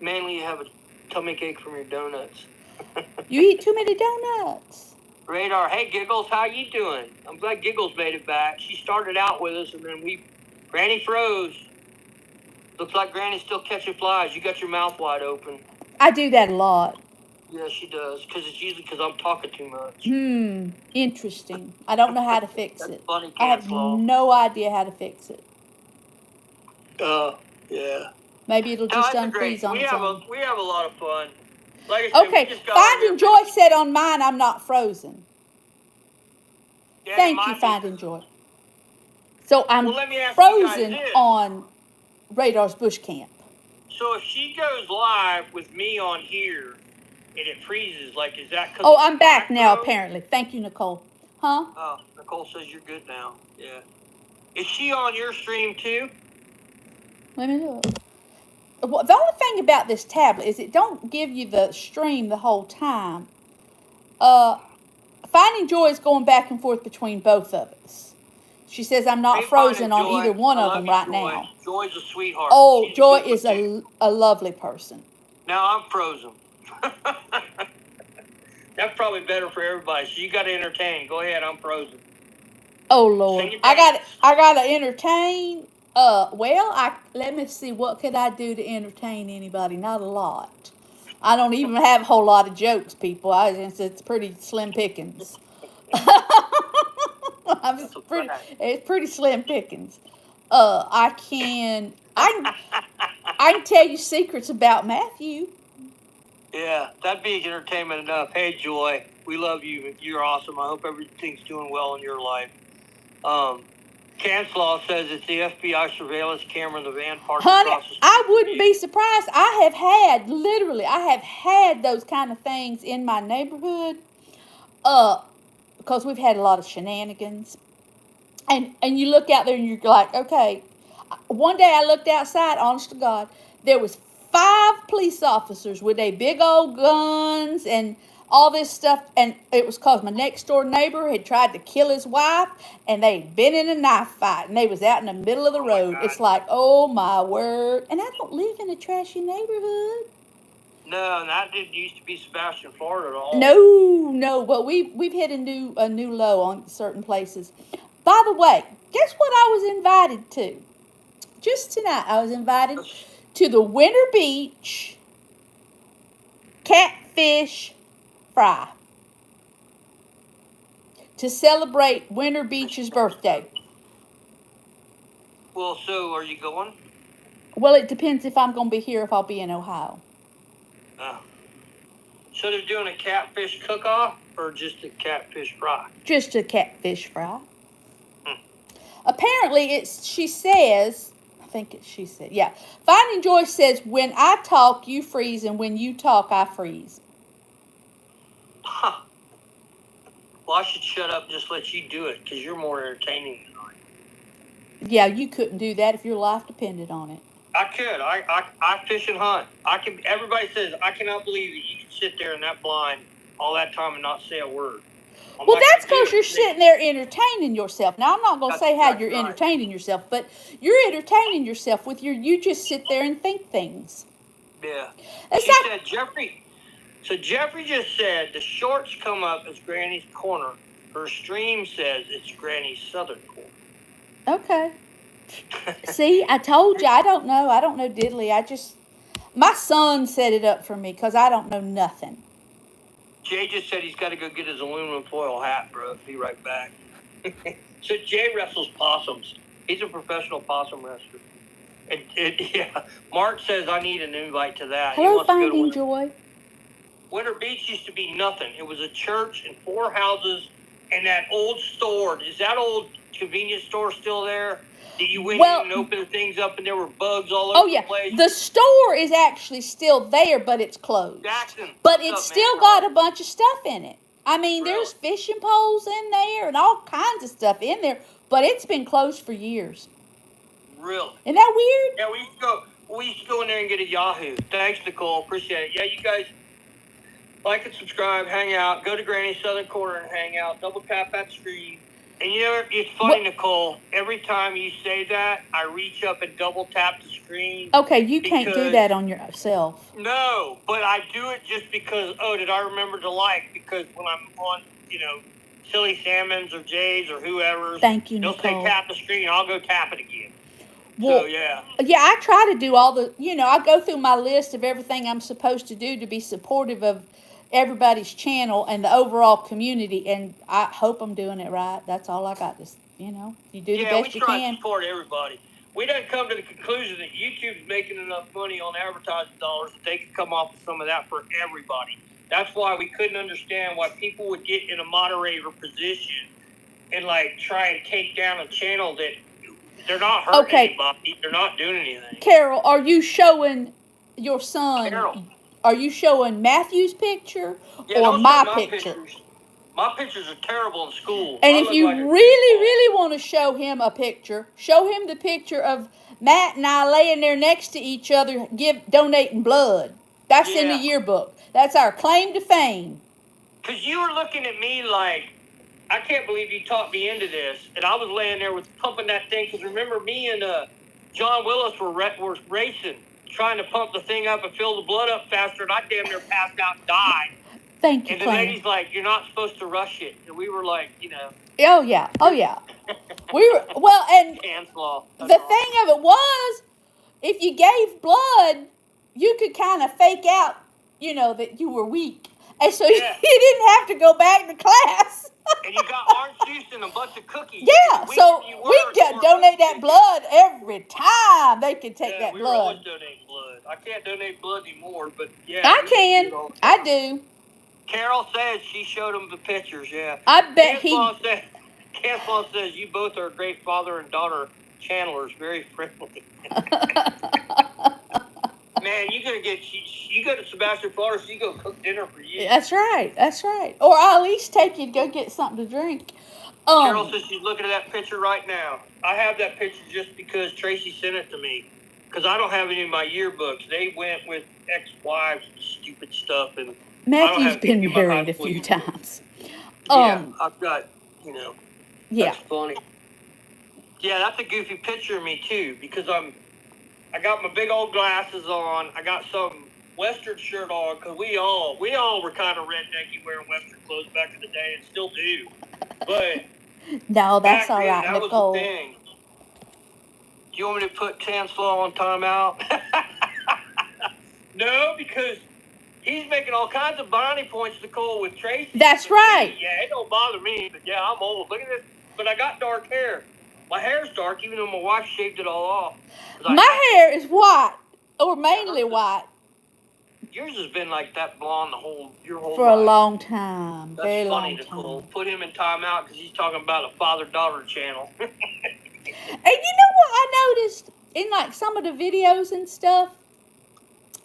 Mainly you have a tummy ache from your donuts. You eat too many donuts. Radar, hey Giggles, how you doing? I'm glad Giggles made it back. She started out with us, and then Granny froze. Looks like Granny's still catching flies. You got your mouth wide open. I do that a lot. Yeah, she does. Because it's usually because I'm talking too much. Interesting. I don't know how to fix That's it. funny, I have no idea how to fix it. Yeah. Maybe it'll just unfreeze on its own. We have a lot of fun. Like I said, Okay, Finding Joy said on mine I'm not frozen. Yeah, Thank you, Finding Joy. So I'm frozen on Radar's Bush Camp. So if she goes live with me on here and it freezes, like, is that because... Oh, I'm back now, apparently. Thank you, Nicole. Huh? Oh, Nicole says you're good now. Yeah. Is she on your stream, too? Let me look. Well, the only thing about this tablet is it don't give you the stream the whole time. Finding Joy is going back and forth between both of us. She says I'm not frozen on either one of them right now. Joy's a sweetheart. Oh, Joy is a lovely person. Now I'm frozen. That's probably better for everybody. So you got to entertain. Go ahead, I'm frozen. Oh Lord, I got to entertain. Let me see. What could I do to entertain anybody? Not a lot. I don't even have a whole lot of jokes, people. It's pretty slim pickings. It's pretty slim pickings. I can tell you secrets about Matthew. Yeah, that'd be entertainment enough. Hey, Joy, we love you. You're awesome. I hope everything's doing well in your life. Canslaw says it's the FBI surveillance camera in the van parked across the street. I wouldn't be surprised. I have had those kind of things in my neighborhood. Because we've had a lot of shenanigans. And you look out there and you're like, okay. One day I looked outside, honest to God, there was 5 police officers with their big old guns and all this stuff. And it was because my next door neighbor had tried to kill his wife and they'd been in a knife fight and they was out in the middle of the road. It's like, oh my word. And I don't live in a trashy neighborhood. No, that didn't used to be Sebastian, Florida at all. No. But we've hit a new low on certain places. By the way, guess what I was invited to? Just tonight, I was invited to the Winter Beach Catfish Fry to celebrate Winter Beach's birthday. Well, so are you going? Well, it depends if I'm going to be here, if I'll be in Ohio. Oh. So they're doing a catfish cook-off or just a catfish fry? Just a catfish fry. Apparently, she says, Finding Joy says, when I talk, you freeze, and when you talk, I freeze. Huh. Well, I should shut up and just let you do it, because you're more entertaining than I am. Yeah, you couldn't do that if your life depended on it. I could. I fish and hunt. Everybody says, I cannot believe that you can sit there in that blind all that time and not say a word. Well, that's because you're sitting there entertaining yourself. Now, I'm not going to say how you're entertaining yourself, but you're entertaining yourself with you just sit there and think things. Yeah. It's she said, So Jeffrey just said the shorts come up as Granny's Corner. Her stream says it's Granny's Southern Corner. Okay. See, I told you. I don't know. I don't know diddly. My son set it up for me because I don't know nothing. Jay just said he's got to go get his aluminum foil hat, bro. Be right back. So Jay wrestles possums. He's a professional possum wrestler. Yeah, Mark says I need an invite to that. Hello, Finding Joy. Winter Beach used to be nothing. It was a church and 4 houses and that old store. Is that old convenience store still there? That you went in and opened things up and there were bugs all over the place? The store is actually still there, but it's closed. Jackson. But it's still got a bunch of stuff in it. I mean, there's fishing poles in there and all kinds of stuff in there, but it's been closed for years. Really? Isn't that weird? Yeah, we used to go in there and get a Yahoo. Thanks, Nicole. Appreciate it. Yeah, you guys like and subscribe, hang out, go to Granny's Southern Corner and hang out. Double tap that screen. And you know, it's funny, Nicole. Every time you say that, I reach up and double tap the screen. Okay, you can't do that on yourself. No, but I do it just because, did I remember to like? Because when I'm on, Silly Salmons or Jay's or whoever's, thank you, they'll Nicole. say tap the screen, I'll go tap it again. Well, so, yeah. Yeah, I try to do all the, I go through my list of everything I'm supposed to do to be supportive of everybody's channel and the overall community, and I hope I'm doing it right. That's all I got. Just you do the best you can. Yeah, we try to support everybody. We don't come to the conclusion that YouTube's making enough money on advertising dollars that they could come off with some of that for everybody. That's why we couldn't understand why people would get in a moderator position and try and take down a channel that they're not hurting anybody. They're not doing anything. Carol, are you showing your son? Carol. Are you showing Matthew's picture or my picture? Pictures. My pictures are terrible in school. And if you really want to show him a picture, show him the picture of Matt and I laying there next to each other, donating blood. That's in the yearbook. That's our claim to fame. Because you were looking at me like, I can't believe you talked me into this. And I was laying there pumping that thing. Because remember, me and John Willis were racing, trying to pump the thing up and fill the blood up faster, and I damn near passed out and died. Thank you, And the lady's like, you're not supposed to rush it. And we were like, Oh, yeah. We were, and Canslaw. The thing of it was, if you gave blood, you could kind of fake out, that you were weak. And so you didn't have to go back to class. And you got orange juice and a bunch of cookies. Yeah, so we donate that blood every time they can take that blood. We always donate blood. I can't donate blood anymore, but I can. I do. Carol says she showed him the pictures, I bet Canslaw says you both are great father and daughter channelers, very friendly. Man, you go to Sebastian Florida, so you go cook dinner for you. That's right. Or I'll at least take you to go get something to drink. Carol says she's looking at that picture right now. I have that picture just because Tracy sent it to me. Because I don't have any of my yearbooks. They went with ex-wives and stupid stuff. And Matthew's been married a few times. I've got, Yeah. That's funny. Yeah, that's a goofy picture of me, too. Because I got my big old glasses on. I got some Western shirt on because we all were kind of rednecky wearing Western clothes back in the day and still do. But no, that's all right, that Nicole. Was the thing. Do you want me to put Canslaw on timeout? No, because he's making all kinds of brownie points, Nicole, with Tracy. That's right. Yeah, it don't bother me, but I'm old. Look at this. But I got dark hair. My hair's dark, even though my wife shaved it all off. My hair is white, or mainly white. Yours has been like that blonde your whole for life. A long time. That's very funny, long Nicole. time. Put him in timeout because he's talking about a father-daughter channel. And you know what I noticed in some of the videos and stuff?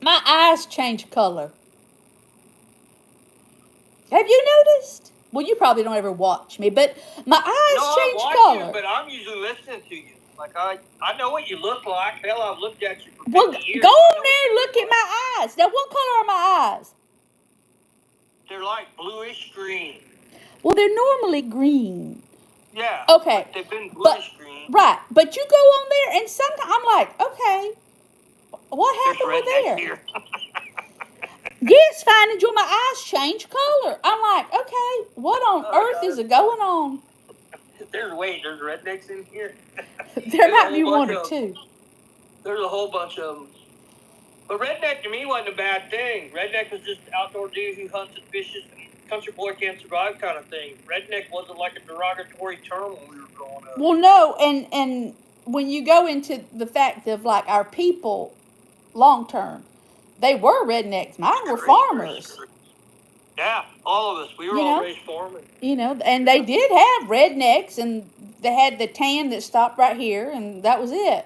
My eyes change color. Have you noticed? Well, you probably don't ever watch me, but my eyes change color. You, but I'm usually listening to you. Like I know what you look like. Hell, I've looked at you for 50 years. Go on there and look at my eyes. Now, what color are my eyes? They're like bluish green. Well, they're normally green. Yeah. Okay. But they've been bluish green. Right. But you go on there, and sometimes I'm like, okay, what happened with there? Yes, Finding Joy. My eyes change color. I'm like, okay, what on earth is going on? There's rednecks in here. There might be one or two. There's a whole bunch of them. But redneck to me wasn't a bad thing. Redneck was just an outdoor dude who hunts and fishes and country boy can't survive kind of thing. Redneck wasn't like a derogatory term when we were growing up. Well, no, and when you go into the fact of like our people, long term, they were rednecks. Mine were farmers. Yeah, all of us. We were all raised farming. You know, and they did have rednecks, and they had the tan that stopped right here, and that was it.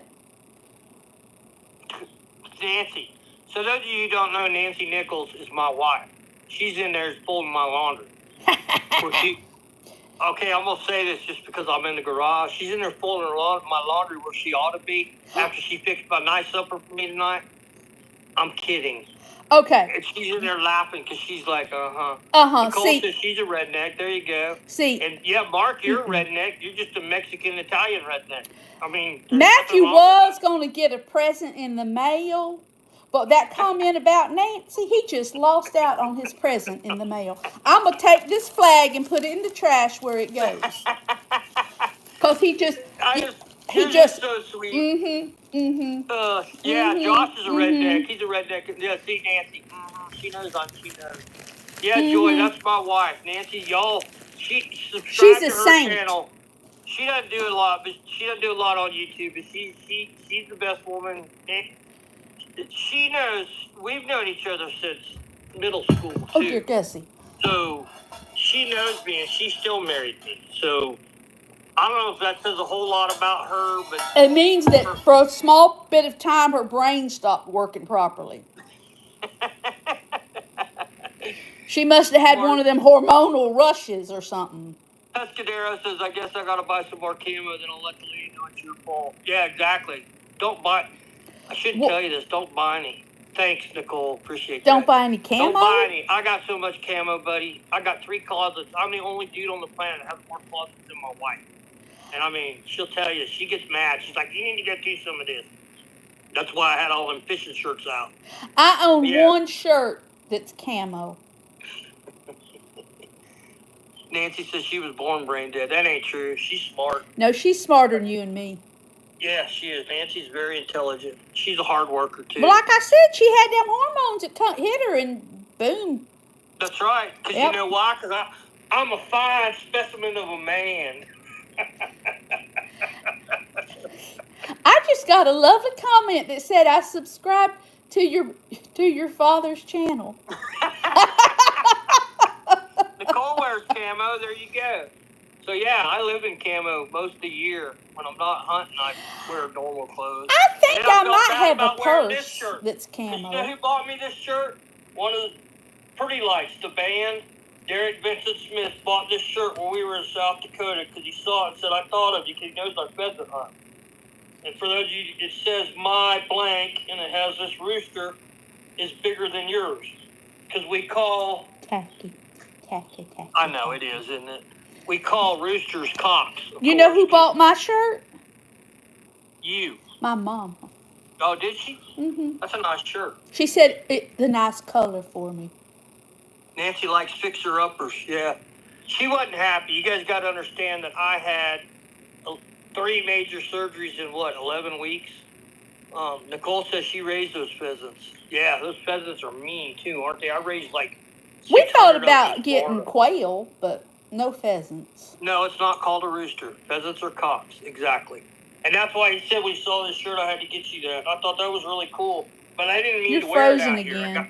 Nancy. So those of you who don't know, Nancy Nichols is my wife. She's in there folding my laundry. Okay, I'm going to say this just because I'm in the garage. She's in there folding my laundry where she ought to be after she fixed my nice supper for me tonight. I'm kidding. Okay. And she's in there laughing because she's like, uh-huh. Uh-huh. Nicole says she's a redneck. There you go. See. And, yeah, Mark, you're a redneck. You're just a Mexican-Italian redneck. I mean. Matthew was going to get a present in the mail, but that comment about Nancy, he just lost out on his present in the mail. I'm going to take this flag and put it in the trash where it goes. Because he just so sweet. Yeah, Mm-hmm. Josh is a redneck. He's a redneck. Yeah, see, Nancy. She knows she knows. Yeah, Joy, that's my wife. Nancy, y'all, she's a to her saint. channel. She doesn't do a lot, but she doesn't do a lot on YouTube, but she's the best woman. She knows, we've known each other since middle school, too. Oh, dear Gussie. So, she knows me, and she still married me. So, I don't know if that says a whole lot about her, but... It means that for a small bit of time, her brain stopped working properly. She must have had one of them hormonal rushes or something. Pescadero says, I guess I got to buy some more camo, then I'll let the lady know it's your fault. Yeah, exactly. Don't buy... I shouldn't tell you this. Don't buy any. Thanks, Nicole. Appreciate that. Don't buy any camo? Don't buy any. I got so much camo, buddy. I got 3 closets. I'm the only dude on the planet that has more closets than my wife. And I mean, she'll tell you, she gets mad. She's like, you need to go do some of this. That's why I had all them fishing shirts out. I own one shirt that's camo. Nancy says she was born brain dead. That ain't true. She's smart. No, she's smarter than you and me. Yeah, she is. Nancy's very intelligent. She's a hard worker, too. But like I said, she had them hormones that hit her and boom. That's right. Because you know why? Because I'm a fine specimen of a man. I just got a lovely comment that said I subscribed to your father's channel. Nicole wears camo. There you go. So yeah, I live in camo most of the year. When I'm not hunting, I wear normal clothes. I think I might have a purse that's camo. You know who bought me this shirt? One of the Pretty Lights, the band. Derek Vincent Smith bought this shirt when we were in South Dakota because he saw it and said, I thought of you because he knows I pheasant hunt. And for those of you, it says my blank, and it has this rooster is bigger than yours. Because we call... Tacky. I know, it is, isn't it? We call roosters cocks. You know who bought my shirt? You. My mom. Oh, did she? Mm-hmm. That's a nice shirt. She said it's a nice color for me. Nancy likes fixer-uppers, yeah. She wasn't happy. You guys got to understand that I had 3 major surgeries in, 11 weeks? Nicole says she raised those pheasants. Yeah, those pheasants are mean, too, aren't they? I raised, we thought about getting quail, but no pheasants. No, it's not called a rooster. Pheasants are cocks, exactly. And that's why he said when he saw this shirt, I had to get you that. I thought that was really cool. But I didn't mean to wear it out here.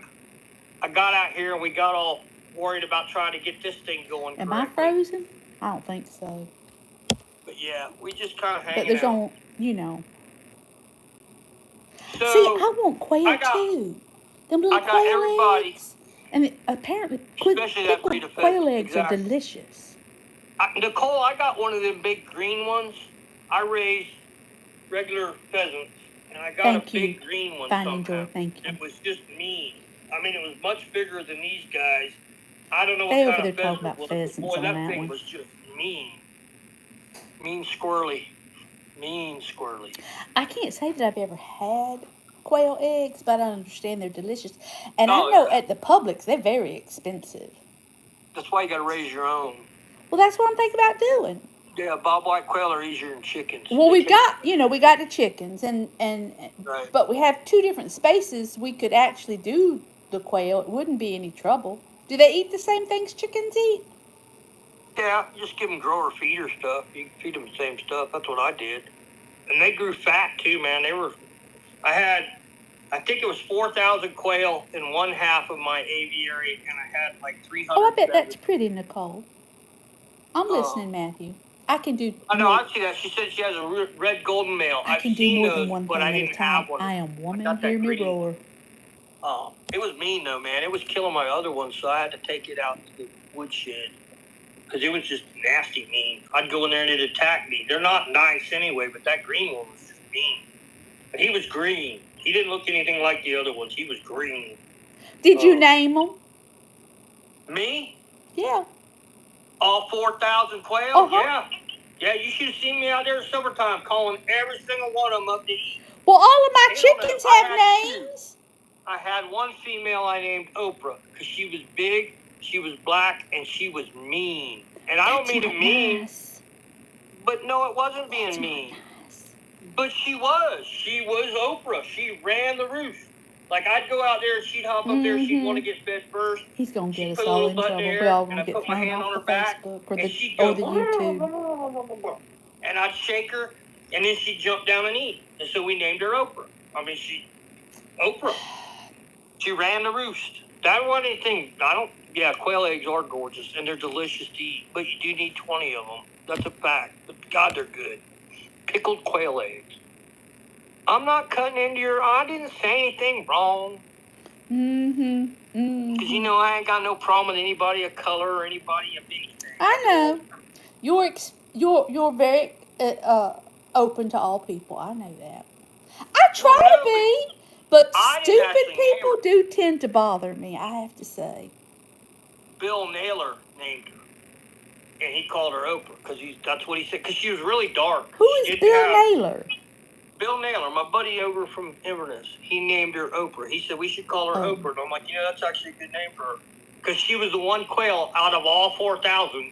I got out here and we got all worried about trying to get this thing going. Am I frozen? I don't think so. But yeah, we just kind of hang out. But there's on, So, see, I want quail too. Them little quail eggs. And apparently, quail eggs are delicious. Nicole, I got one of them big green ones. I raised regular pheasants, and I got a big green one somehow. Thank you. It was just mean. I mean, it was much bigger than these guys. I don't know what kind of pheasant it was. Boy, that thing was just mean. Mean squirrely. I can't say that I've ever had quail eggs, but I understand they're delicious. And I Oh, know yeah. at the Publix they're very expensive. That's why you got to raise your own. Well, that's what I'm thinking about doing. Yeah, bobwhite quail are easier than chickens. Well, They we've taste got, we got the chickens, right. but we have two different spaces. We could actually do the quail. It wouldn't be any trouble. Do they eat the same things chickens eat? Yeah, just give them grower feeder stuff. You can feed them the same stuff. That's what I did. And they grew fat too, man. I think it was 4,000 quail in one half of my aviary, and I had like 300. Oh, I bet that's pretty, Nicole. I'm listening, Matthew. I can do. I know. I see that. She said she has a red golden male. I can do more than one but thing I at a didn't time. have one. I am woman. Hear me roar. Oh, it was mean though, man. It was killing my other one, so I had to take it out to the woodshed because it was just nasty mean. I'd go in there and it'd attack me. They're not nice anyway, but that green one was just mean. But he was green. He didn't look anything like the other ones. He was green. Did you name them? Me? Yeah. All 4,000 quail? Uh-huh. Yeah. Yeah, you should have seen me out there in summertime calling every single one of them up to eat. Well, all of my chickens have names. I had one female I named Oprah because she was big, she was black, and she was mean. And I don't mean it mean, but no, it wasn't being mean. But she was. She was Oprah. She ran the roost. Like, I'd go out there and she'd hop up there. She'd want to get fed first. He's going to get us all in trouble. We're all going to get thrown off the Facebook or the YouTube. And I'd shake her, and then she'd jump down and eat. And so we named her Oprah. Oprah. She ran the roost. That wasn't anything. Quail eggs are gorgeous, and they're delicious to eat. But you do need 20 of them. That's a fact. But God, they're good. Pickled quail eggs. I'm not cutting into I didn't say anything wrong. Because, I ain't got no problem with anybody of color or anybody of anything. I know. You're very open to all people. I know that. I try to be, but stupid people do tend to bother me, I have to say. Bill Naylor named her. And he called her Oprah because that's what he said. Because she was really dark. Who is Bill Naylor? Bill Naylor, my buddy over from Inverness. He named her Oprah. He said we should call her Oprah. And I'm like, that's actually a good name for her. Because she was the one quail out of all 4,000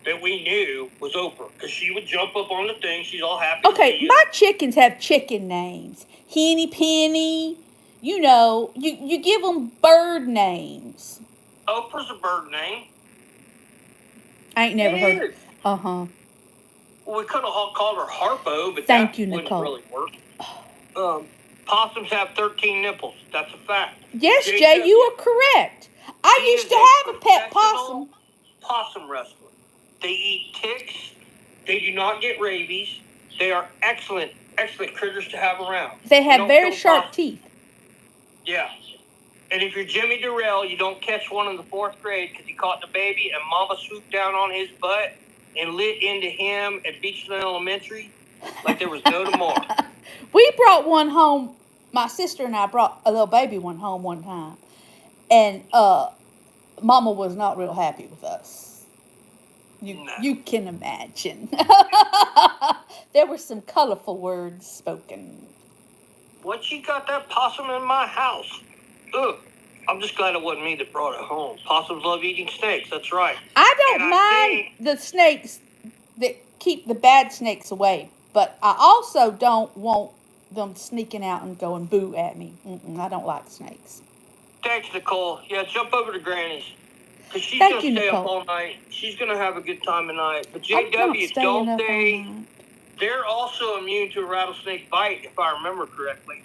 that we knew was Oprah. Because she would jump up on the thing. She's all happy. Okay, my chickens have chicken names. Henny Penny. You give them bird names. Oprah's a bird name. I ain't never heard it. Uh-huh. Well, we could have called her Harpo, but that wouldn't really work. Possums have 13 nipples. That's a fact. Yes, Jay, you are correct. I used to have a pet possum. Possum wrestler. They eat ticks. They do not get rabies. They are excellent critters to have around. They have very sharp teeth. Yeah. And if you're Jimmy Durrell, you don't catch one in the 4th grade because he caught the baby and Mama swooped down on his butt and lit into him at Beachland Elementary like there was no tomorrow. We brought one home. My sister and I brought a little baby one home one time. And Mama was not real happy with us. You can imagine. There were some colorful words spoken. What you got that possum in my house? Ugh. I'm just glad it wasn't me that brought it home. Possums love eating snakes. That's right. I don't mind the snakes that keep the bad snakes away, but I also don't want them sneaking out and going boo at me. I don't like snakes. Thanks, Nicole. Yeah, jump over to Granny's. Because she's going to stay up all night. She's going to have a good time tonight. But JW, don't they? They're also immune to a rattlesnake bite, if I remember correctly.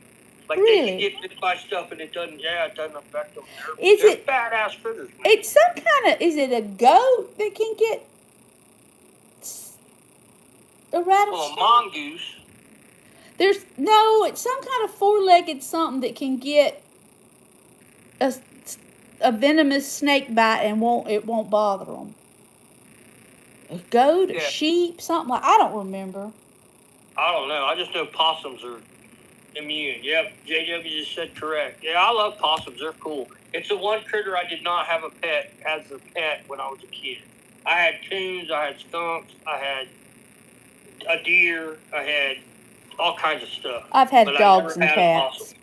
Like they can get bit by stuff and it doesn't affect them. They're badass critters. Man. It's some kind of, is it a goat that can get a rattlesnake? Well, a mongoose. It's some kind of 4-legged something that can get a venomous snake bite and it won't bother them. A goat, a sheep, something like, I don't remember. I don't know. I just know possums are immune. Yep, JW just said correct. Yeah, I love possums. They're cool. It's the one critter I did not have as a pet when I was a kid. I had coons, I had skunks, I had a deer, I had all kinds of stuff. I've had dogs and cats.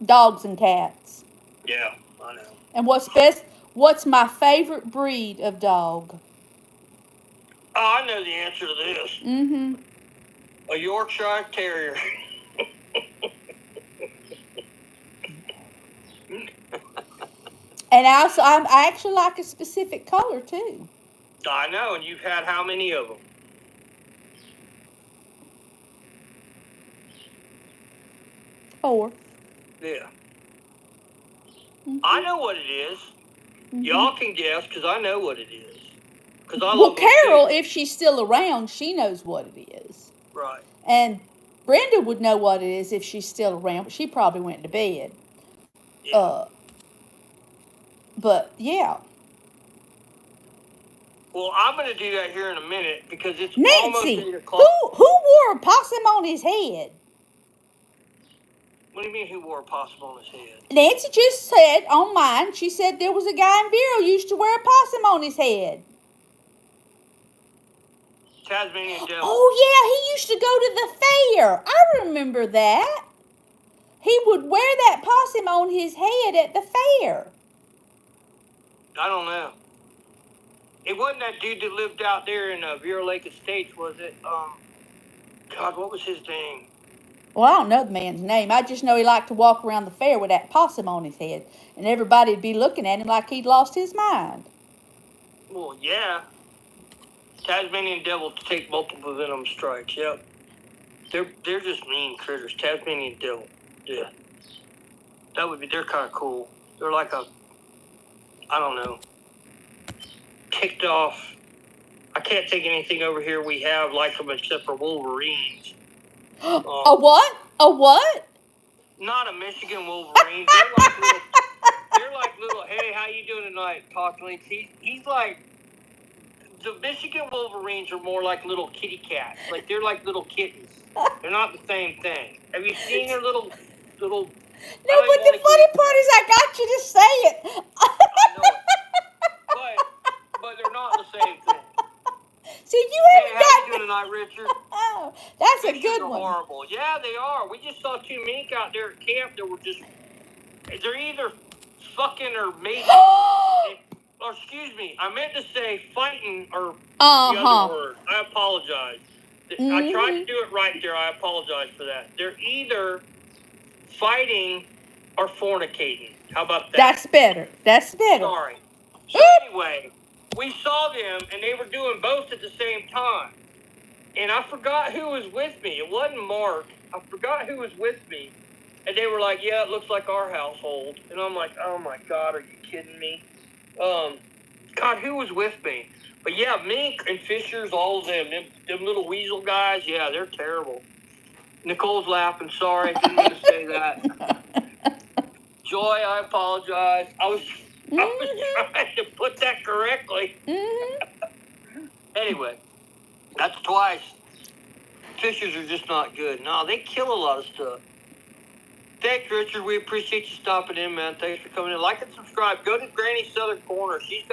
Dogs and cats. Yeah, I know. And what's my favorite breed of dog? Oh, I know the answer to this. Mm-hmm. A Yorkshire Terrier. And I actually like a specific color too. I know, and you've had how many of them? 4. Yeah. Mm-hmm. I know what it is. Mm-hmm. Y'all can guess because I know what it is. Because I well, love Carol, if she's still around, she knows what it is. Right. And Brenda would know what it is if she's still around, but she probably went to bed. Yeah. But yeah. Well, I'm going to do that here in a minute because it's almost Nancy, 8 o'clock. who wore a possum on his head? What do you mean who wore a possum on his head? Nancy just said on mine, she said there was a guy in Vero used to wear a possum on his head. Tasmanian Devil. Oh, yeah, he used to go to the fair. I remember that. He would wear that possum on his head at the fair. I don't know. It wasn't that dude that lived out there in Vero Lake Estates, was it? God, what was his name? Well, I don't know the man's name. I just know he liked to walk around the fair with that possum on his head. And everybody'd be looking at him like he'd lost his mind. Well, yeah. Tasmanian Devil to take multiple venom strikes, yep. They're just mean critters. Tasmanian Devil, yeah. They're kind of cool. They're like I don't know, kicked off. I can't take anything over here we have like them except for Wolverines. A what? A what? Not a Michigan Wolverine. They're like little, hey, how you doing tonight, Talklings? He's like, the Michigan Wolverines are more like little kitty cats. Like, they're like little kittens. They're not the same thing. Have you seen their little... No, but the funny part is I got you to say it. I know it. But they're not the same thing. See, you haven't got... How you doing tonight, Richard? Oh, that's Fishes a good are one. Horrible. Yeah, they are. We just saw 2 mink out there at camp that were just... They're either fucking or mating. Or excuse me, I meant to say fighting or the other word. I apologize. Mm-hmm. I tried to do it right there. I apologize for that. They're either fighting or fornicating. How about that? That's better. That's better. Sorry. So anyway, we saw them and they were doing both at the same time. And I forgot who was with me. It wasn't Mark. I forgot who was with me. And they were like, yeah, it looks like our household. And I'm like, oh my God, are you kidding me? God, who was with me? But yeah, mink and fishers, all of them little weasel guys, yeah, they're terrible. Nicole's laughing, sorry, I didn't mean to say that. Joy, I apologize. I was trying to put that correctly. Anyway, that's twice. Fishers are just not good. No, they kill a lot of stuff. Thanks, Richard. We appreciate you stopping in, man. Thanks for coming in. Like and subscribe. Go to Granny's Southern Corner. She's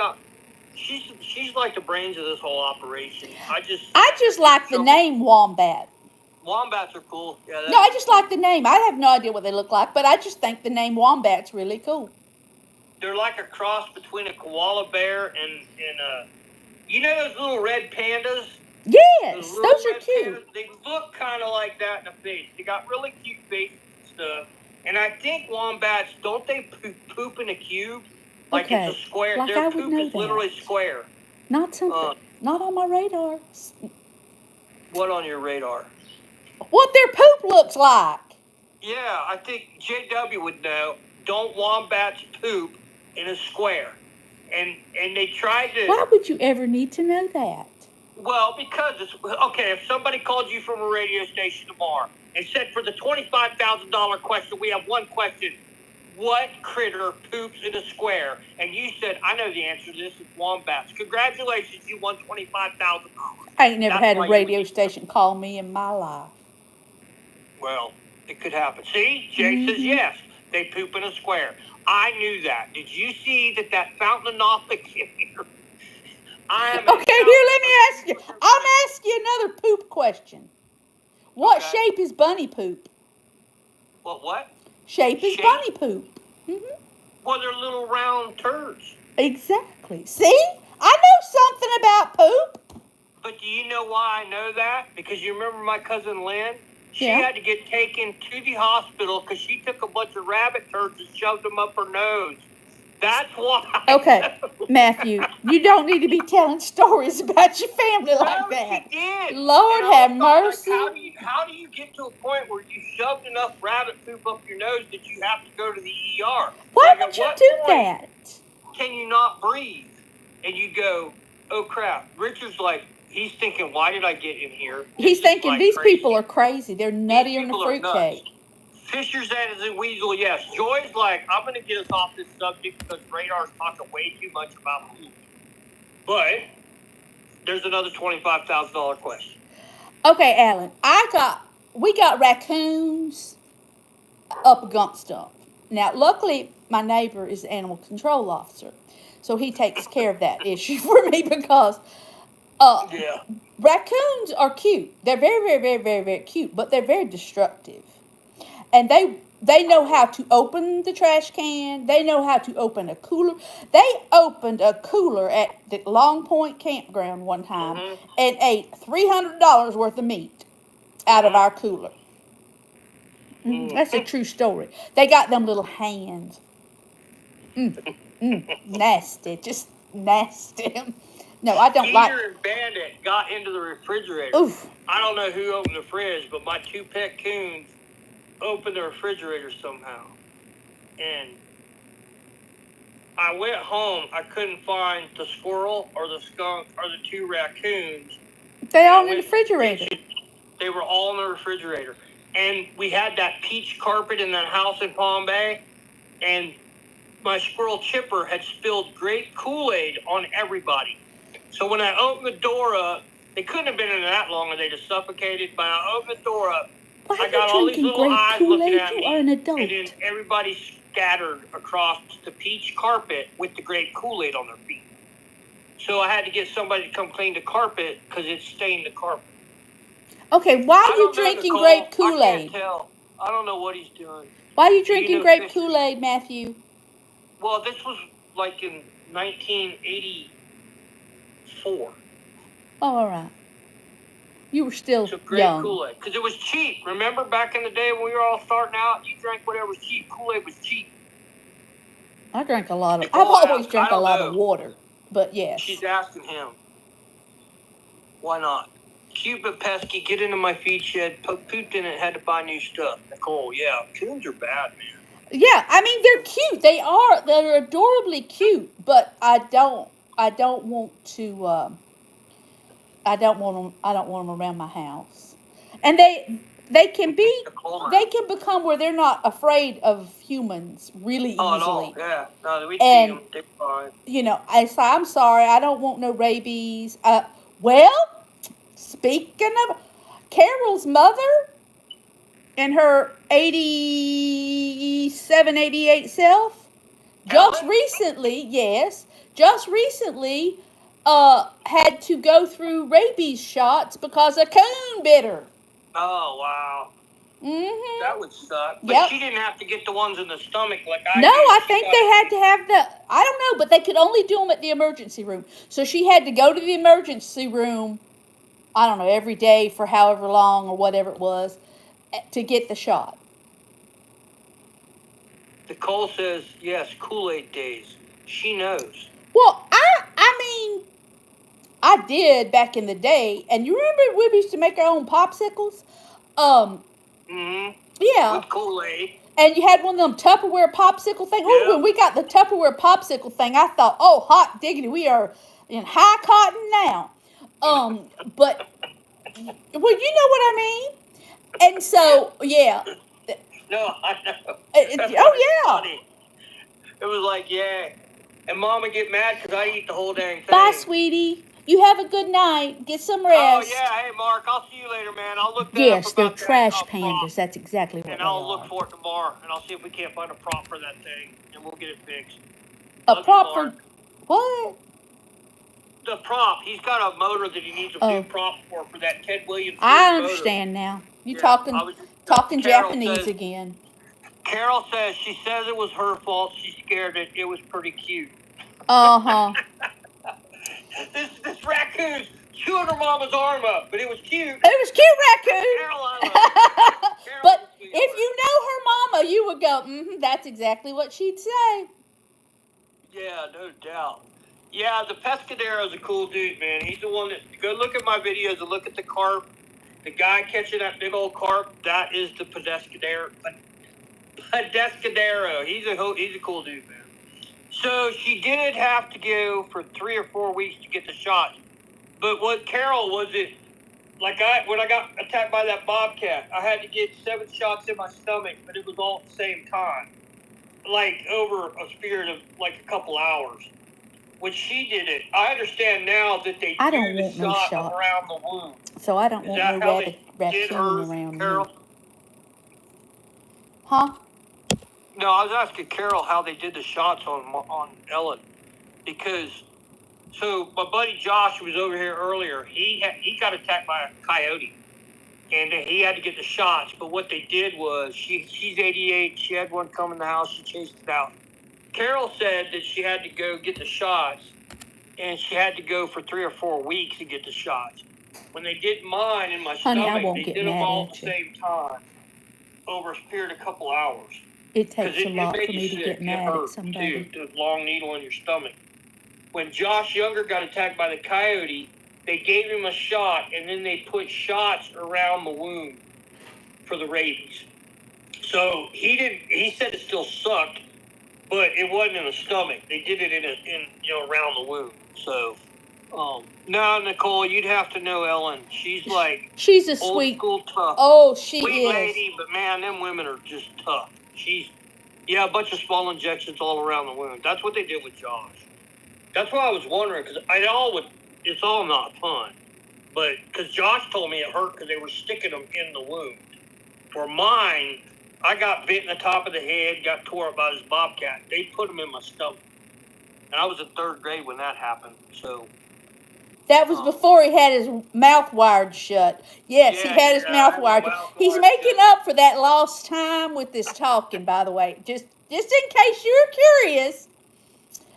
like the brains of this whole operation. I just like the name Wombat. Wombats are cool. Yeah. No, I just like the name. I have no idea what they look like, but I just think the name Wombat's really cool. They're like a cross between a koala bear and you know those little red pandas? Yes, those are cute. Pandas? They look kind of like that in the face. They got really cute faces and stuff. And I think wombats, don't they poop in a cube? Like it's a square. Like Their poop is literally square. Not not on my radar. What on your radar? What their poop looks like. Yeah, I think JW would know. Don't wombats poop in a square? And they tried to... Why would you ever need to know that? Well, because it's... Okay, if somebody called you from a radio station tomorrow and said for the $25,000 question, we have one question. What critter poops in a square? And you said, I know the answer to this is wombats. Congratulations, you won $25,000. I ain't never had a radio station call me in my life. Well, it could happen. See? Jay says yes. They poop in a square. I knew that. Did you see that fountain of knowledge in here? Okay, here, let me ask you. I'm asking you another poop question. What shape is bunny poop? What? shape as Shape? bunny poop. Well, they're little round turds. Exactly. See? I know something about poop. But do you know why I know that? Because you remember my cousin Lynn? She Yeah. had to get taken to the hospital because she took a bunch of rabbit turds and shoved them up her nose. That's why. Okay, Matthew, you don't need to be telling stories about your family like that. She did. Lord And I have was thought, mercy. Like, how do you get to a point where you shoved enough rabbit poop up your nose that you have to go to the ER? Why Like, would at you what do point that? can you not breathe? And you go, oh crap. Richard's like, he's thinking, why did I get in here? He's thinking like these crazy. people are crazy. They're nuttier than a People are nuts. fruitcake. Fisher's as a weasel, yes. Joy's like, I'm going to get us off this subject because Radar's talking way too much about food. But there's another $25,000 question. Okay, Alan, we got raccoons up against them. Now, luckily, my neighbor is the animal control officer, so he takes care of that issue for me because Yeah. raccoons are cute. They're very, very, very, very, very cute, but they're very destructive. And they know how to open the trash can. They know how to open a cooler. They opened a cooler at the Long Point campground one time and ate $300 worth of meat out of our cooler. That's a true story. They got them little hands. Nasty. Just nasty. No, I don't like. Peter and Bandit got into the refrigerator. Oof. I don't know who opened the fridge, but my two pet coons opened the refrigerator somehow. And I went home. I couldn't find the squirrel or the skunk or the two raccoons. They all in the refrigerator. They were all in the refrigerator. And we had that peach carpet in that house in Palm Bay. And my squirrel Chipper had spilled grape Kool-Aid on everybody. So when I opened the door up, they couldn't have been in there that long and they just suffocated. But I opened the door up. Why I got all these little eyes looking at me. You are an adult. And then everybody scattered across the peach carpet with the grape Kool-Aid on their feet. So I had to get somebody to come clean the carpet because it stained the carpet. Okay, why are you drinking grape Kool-Aid? I can't tell. I don't know what he's doing. Why are you drinking grape Kool-Aid, Matthew? Well, this was like in 1984. Oh, all right. You were still grape young. Kool-Aid. Because it was cheap. Remember back in the day when we were all starting out, you drank whatever was cheap. Kool-Aid was cheap. I drank a lot of... I've always drank a lot of water. But yes. She's asking him. Why not? Cute but pesky, get into my feed shed, pooped in it, had to buy new stuff. Nicole, yeah, coons are bad, man. Yeah, I mean they're cute. They're adorably cute, but I don't want them around my house. And they can become where they're not afraid of humans really easily. Oh, no, yeah. No, we see them. They're fine. You know, I'm sorry, I don't want no rabies. Well, speaking of Carol's mother and her 87, 88 self, just recently had to go through rabies shots because a coon bit her. Oh, wow. Mm-hmm. That would suck. But she didn't have to get the ones in the stomach like I did. No, I think they had to have I don't know, but they could only do them at the emergency room. So she had to go to the emergency room, I don't know, every day for however long or whatever it was to get the shot. Nicole says, yes, Kool-Aid days. She knows. Well, I mean, I did back in the day. And you remember we used to make our own popsicles? Yeah. With Kool-Aid. And you had one of them Tupperware popsicle thing. Oh, when we got the Tupperware popsicle thing, I thought, oh, hot diggity, we are in high cotton now. But, well, you know what I mean? And so, yeah. No, I know. Oh, yeah. Funny. It was like, yeah. And Mom would get mad because I eat the whole dang thing. Bye, sweetie. You have a good night. Get some rest. Oh, yeah. Hey, Mark, I'll see you later, man. I'll look Yes, they're trash pandas. That's exactly what they are. And I'll look for it tomorrow, and I'll see if we can't find a prop for that thing, and we'll get it fixed. A prop for what? The prop. He's got a motor that he needs a new prop for that Ted Williams. I understand now. You're talking Carol Japanese again. Carol says it was her fault. She scared it. It was pretty cute. Uh-huh. This raccoon's chewing her mama's arm up, but it was cute. It was cute, raccoon. Carol, I love it. Carol's But a sweetheart. if you know her mama, you would go, that's exactly what she'd say. Yeah, no doubt. Yeah, the Pescadero's a cool dude, man. He's the one that, go look at my videos and look at the carp. The guy catching that big old carp, that is the Pescadero. He's a cool dude, man. So she did have to go for 3 or 4 weeks to get the shots. But what Carol was it, like when I got attacked by that bobcat, I had to get 7 shots in my stomach, but it was all at the same time. Like over a period of like a couple hours. When she did it, I understand now that they do the shot around the wound. So I don't want no raccoon around Carol? me. Huh? No, I was asking Carol how they did the shots on Ellen, because so my buddy Josh was over here earlier. He got attacked by a coyote, and he had to get the shots. But what they did was she's 88. She had one come in the house. She chased it out. Carol said that she had to go get the shots, and she had to go for 3 or 4 weeks to get the shots. When they did mine in my stomach, they did them all at the same time over a period of a couple hours. It takes a lot for me to get mad at somebody. Too, the long needle in your stomach. When Josh Younger got attacked by the coyote, they gave him a shot, and then they put shots around the wound for the rabies. So he said it still sucked, but it wasn't in the stomach. They did it in around the wound. So, no, Nicole, you'd have to know Ellen. She's she's a old sweet school tough. Oh, she sweet is. lady, but man, them women are just tough. A bunch of small injections all around the wound. That's what they did with Josh. That's why I was wondering, because it's all not fun. But, because Josh told me it hurt because they were sticking them in the wound. For mine, I got bit in the top of the head, got tore up by this bobcat. They put them in my stomach. And I was in 3rd grade when that happened, so. That was before he had his mouth wired shut. Yes, he had his mouth wired shut. He's making up for that lost time with this talking, by the way. Just in case you're curious.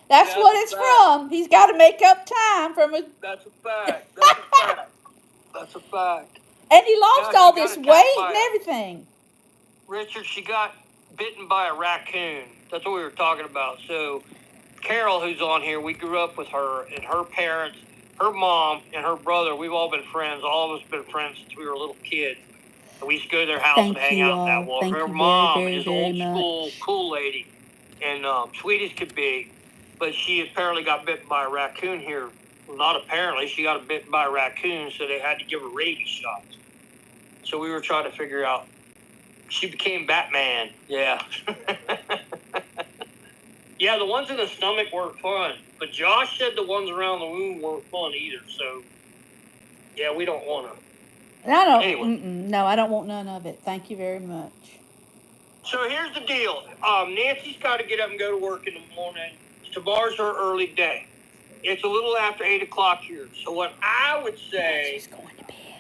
That's what it's from. He's got to make up time from his... That's a fact. That's a fact. That's a fact. And he lost all this weight and everything. Richard, she got bitten by a raccoon. That's what we were talking about. So, Carol, who's on here, we grew up with her and her parents, her mom and her brother. We've all been friends. All of us have been friends since we were little kids. And we used to go to their house and hang out in that wall. Her mom is old school, cool lady, and sweet as could be. But she apparently got bitten by a raccoon here. Well, not apparently. She got bitten by a raccoon, so they had to give her rabies shots. So we were trying to figure out. She became Batman. Yeah. Yeah, the ones in the stomach weren't fun. But Josh said the ones around the wound weren't fun either. So, yeah, we don't want to. I don't. Anyway. No, I don't want none of it. Thank you very much. So here's the deal. Nancy's got to get up and go to work in the morning. Tomorrow's her early day. It's a little after 8 o'clock here. So what I would say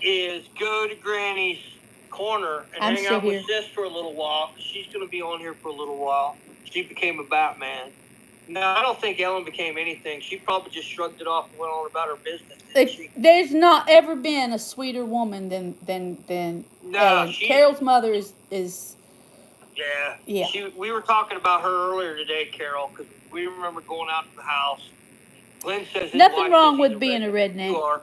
is go to Granny's corner and hang out with Sis for a little while. She's going to be on here for a little while. She became a Batman. No, I don't think Ellen became anything. She probably just shrugged it off and went on about her business. There's not ever been a sweeter woman than Ellen. Carol's mother is. Yeah. We were talking about her earlier today, Carol, because we remember going out to the house. Glenn says nothing wrong with being a redneck. You are.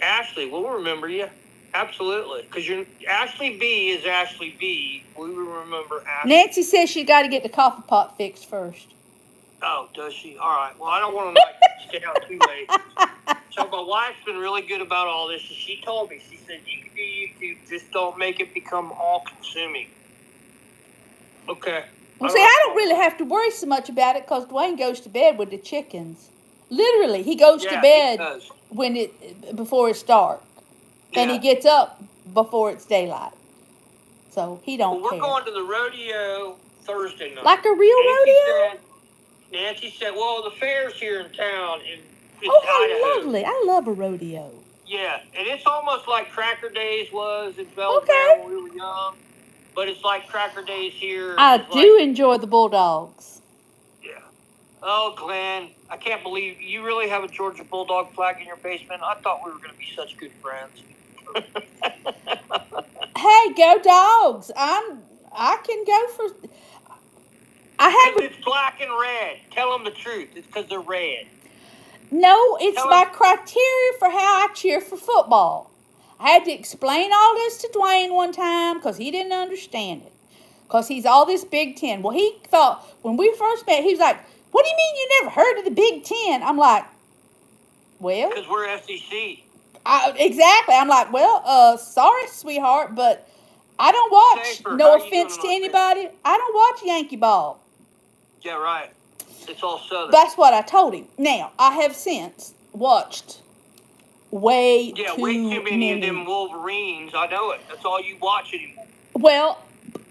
Ashley, we'll remember you. Absolutely. Because Ashley B is Ashley B. We will remember Ashley. Nancy says she got to get the coffee pot fixed first. Oh, does she? All right. Well, I don't want to stay out too late. So my wife's been really good about all this. And she told me, she said, you can do YouTube, just don't make it become all-consuming. Okay. Well, see, I don't really have to worry so much about it because Dwayne goes to bed with the chickens. Literally, he goes to bed before it's dark. And he gets up before it's daylight. So he don't care. We're going to the rodeo Thursday night. Like a real rodeo? Nancy said, well, the fair's here in town. How lovely. I love a rodeo. Yeah, and it's almost like Cracker Days was in Belleville when we were young. but it's like Cracker Days here. I It's do like, enjoy the Bulldogs. yeah. Oh, Glenn, I can't believe you really have a Georgia Bulldog flag in your basement. I thought we were going to be such good friends. Hey, go Dogs! I can go for. I have. It's black and red. Tell them the truth. It's because they're red. No, it's Tell my them. criteria for how I cheer for football. I had to explain all this to Dwayne one time because he didn't understand it. Because he's all this Big Ten. Well, he thought when we first met, he was like, "What do you mean you never heard of the Big Ten?" I'm like, "Well, Because we're SEC. Exactly." I'm like, "Well, sorry, sweetheart, but I don't watch. Safer. No How you offense doing to on anybody, I don't watch Yankee ball." Yeah, right. It's all Southern. That's what I told him. Now I have since watched way Yeah, too way too many of many. them Wolverines. I know it. That's all you watch anymore. Well,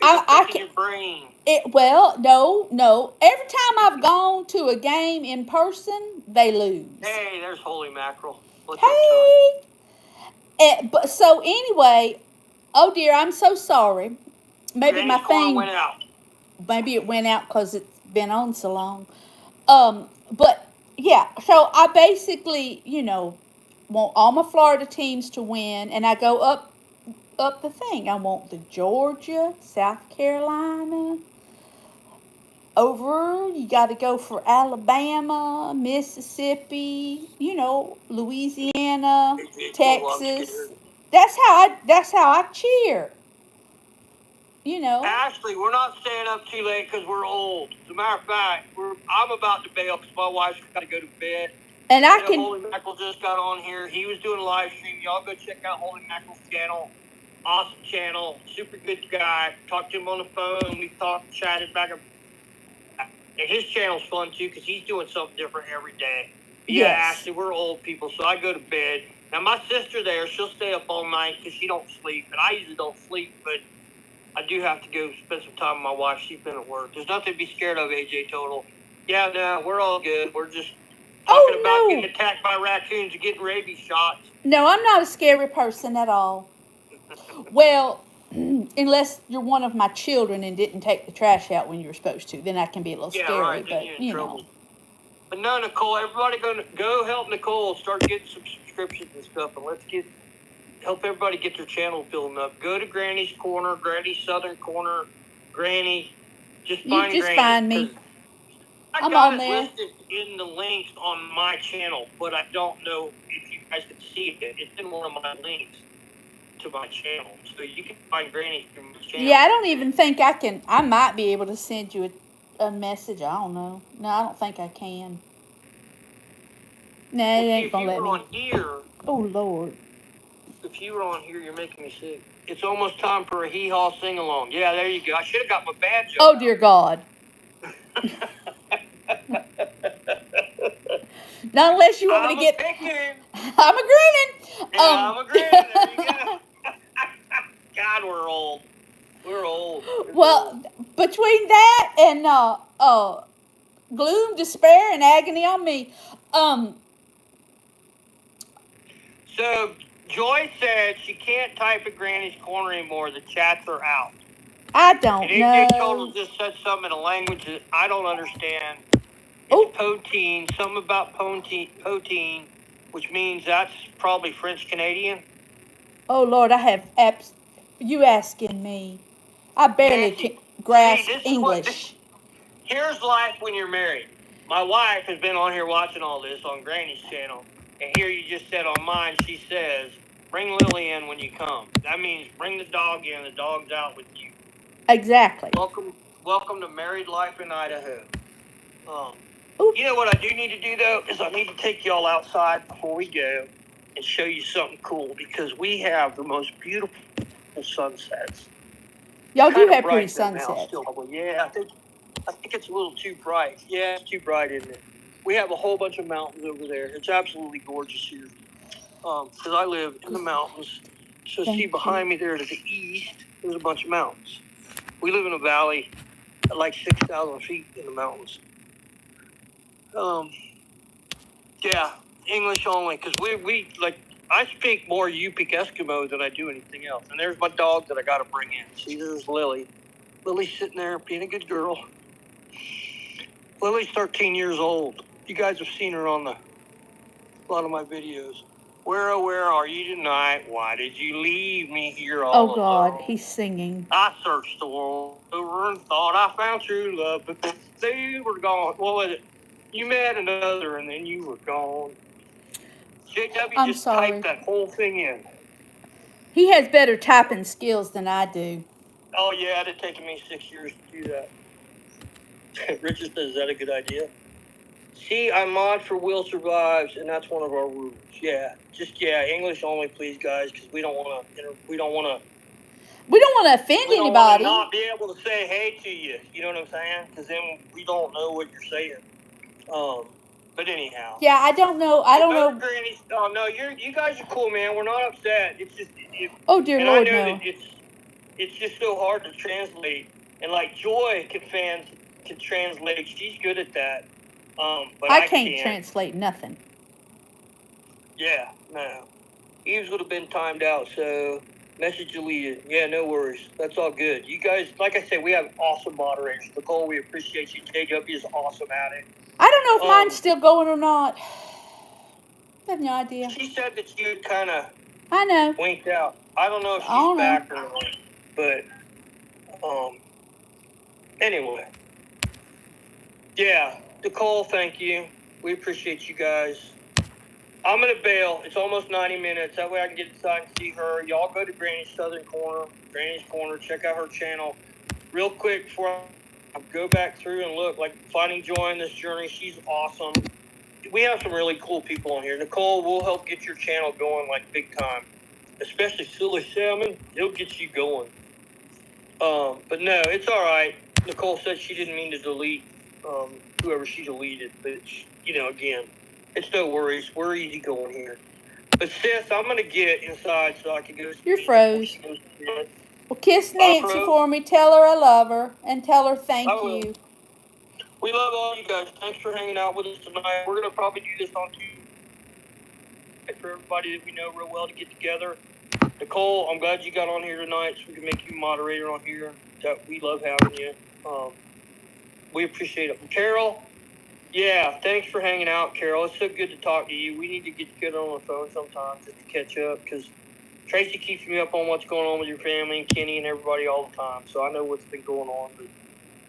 I can. Your brain. No. Every time I've gone to a game in person, they lose. Hey, there's holy mackerel. What's Hey. But so anyway, oh dear, I'm so sorry. Maybe Granny's my thing. went out. Maybe it went out because it's been on so long. But yeah, so I basically, want all my Florida teams to win, and I go up the thing. I want the Georgia, South Carolina. Over, you got to go for Alabama, Mississippi, Louisiana, Texas. That's how I cheer. Ashley, we're not staying up too late because we're old. As a matter of fact, I'm about to bail because my wife's got to go to bed. And I can. Holy Mackerel just got on here. He was doing a live stream. Y'all go check out Holy Mackerel's channel. Awesome channel. Super good guy. Talked to him on the phone. We chatted back and his channel's fun too because he's doing something different every day. But yeah, yes. Ashley, we're old people, so I go to bed. Now my sister there, she'll stay up all night because she don't sleep, and I usually don't sleep, but I do have to go spend some time with my wife. She's been at work. There's nothing to be scared of, AJ Total. Yeah, no, we're all good. We're just talking about getting attacked by raccoons and getting rabies shots. No, I'm not a scary person at all. Well, unless you're one of my children and didn't take the trash out when you were supposed to, then I can be a little scary. Right. But you're in trouble. But no, Nicole, everybody go help Nicole start getting some subscriptions and stuff, and let's help everybody get their channel building up. Go to Granny's Corner, Granny's Southern Corner, Granny. Just find Granny. Find me. I'm on there. Listed in the links on my channel, but I don't know if you guys can see it. It's in one of my links to my channel, so you can find Granny through my channel. Yeah, I don't even think I can. I might be able to send you a message. I don't know. No, I don't think I can. No, it ain't gonna let me. On here, oh Lord. If you were on here, you're making me sick. It's almost time for a hee-haw sing-along. Yeah, there you go. I should have got my banjo. Oh, dear God. Not unless you want me to get... I'm agreeing. Yeah, I'm agreeing. There you go. God, we're old. We're old. Well, between that and gloom, despair, and agony on me, So... Joy said she can't type at Granny's Corner anymore. The chats are out. I don't know. AJ Total just said something in a language that I don't understand. It's poutine, something about poutine, which means that's probably French Canadian. Oh, Lord, I have you asking me. I barely can grasp English. Here's life when you're married. My wife has been on here watching all this on Granny's channel. And here you just said on mine, she says, bring Lily in when you come. That means bring the dog in. The dog's out with you. Exactly. Welcome to married life in Idaho. You know what I do need to do, though, is I need to take y'all outside before we go and show you something cool because we have the most beautiful sunsets. Y'all do have pretty sunsets. Yeah, I think it's a little too bright. Yeah, it's too bright, isn't it? We have a whole bunch of mountains over there. It's absolutely gorgeous here. Because I live in the mountains. So see behind me there to the east, there's a bunch of mountains. We live in a valley at like 6,000 feet in the mountains. Yeah, English only. Because we like I speak more Yupik Eskimo than I do anything else. And there's my dog that I got to bring in. See, there's Lily. Lily's sitting there being a good girl. Lily's 13 years old. You guys have seen her on a lot of my videos. Where are you tonight? Why did you leave me here all alone? Oh, God, he's singing. I searched the world over and thought I found true love, but they were gone. What was it? You met another and then you were gone. JW I'm just sorry. typed that whole thing in. He has better typing skills than I do. Oh, yeah, it'd taken me 6 years to do that. Richard says, is that a good idea? See, I mod for Will Survives, and that's one of our rules. Yeah, English only, please, guys, because we don't want to offend anybody. Not be able to say hey to you. You know what I'm saying? Because then we don't know what you're saying. But anyhow. Yeah, I don't know. Granny, oh no, you guys are cool, man. We're not upset. It's just. Oh dear Lord, no. That it's just so hard to translate, and like Joy can translate. She's good at that. But I can't translate nothing. Yeah, no. Eves would have been timed out, so message deleted. Yeah, no worries. That's all good. You guys, like I said, we have awesome moderators. Nicole, we appreciate you. JW is awesome at it. I don't know if mine's still going or not. I have no idea. She said that you kind of winked out. I don't know if she's back or not. But, anyway. Yeah, Nicole, thank you. We appreciate you guys. I'm going to bail. It's almost 90 minutes. That way I can get inside and see her. Y'all go to Granny's Southern Corner, Granny's Corner. Check out her channel. Real quick before I go back through and look, like finding joy in this journey. She's awesome. We have some really cool people on here. Nicole, we'll help get your channel going like big time. Especially Silly Salmon. He'll get you going. But no, it's all right. Nicole said she didn't mean to delete whoever she deleted. But, again, it's no worries. We're easy going here. But sis, I'm going to get inside so I can go. You're froze. Well, kiss Nancy for me. Tell her I love her. And tell her thank you. We love all you guys. Thanks for hanging out with us tonight. We're going to probably do this on Tuesday for everybody that we know real well to get together. Nicole, I'm glad you got on here tonight so we can make you moderator on here. We love having you. We appreciate it. Carol, yeah, thanks for hanging out, Carol. It's so good to talk to you. We need to get together on the phone sometime just to catch up because Tracy keeps me up on what's going on with your family and Kenny and everybody all the time. So I know what's been going on, but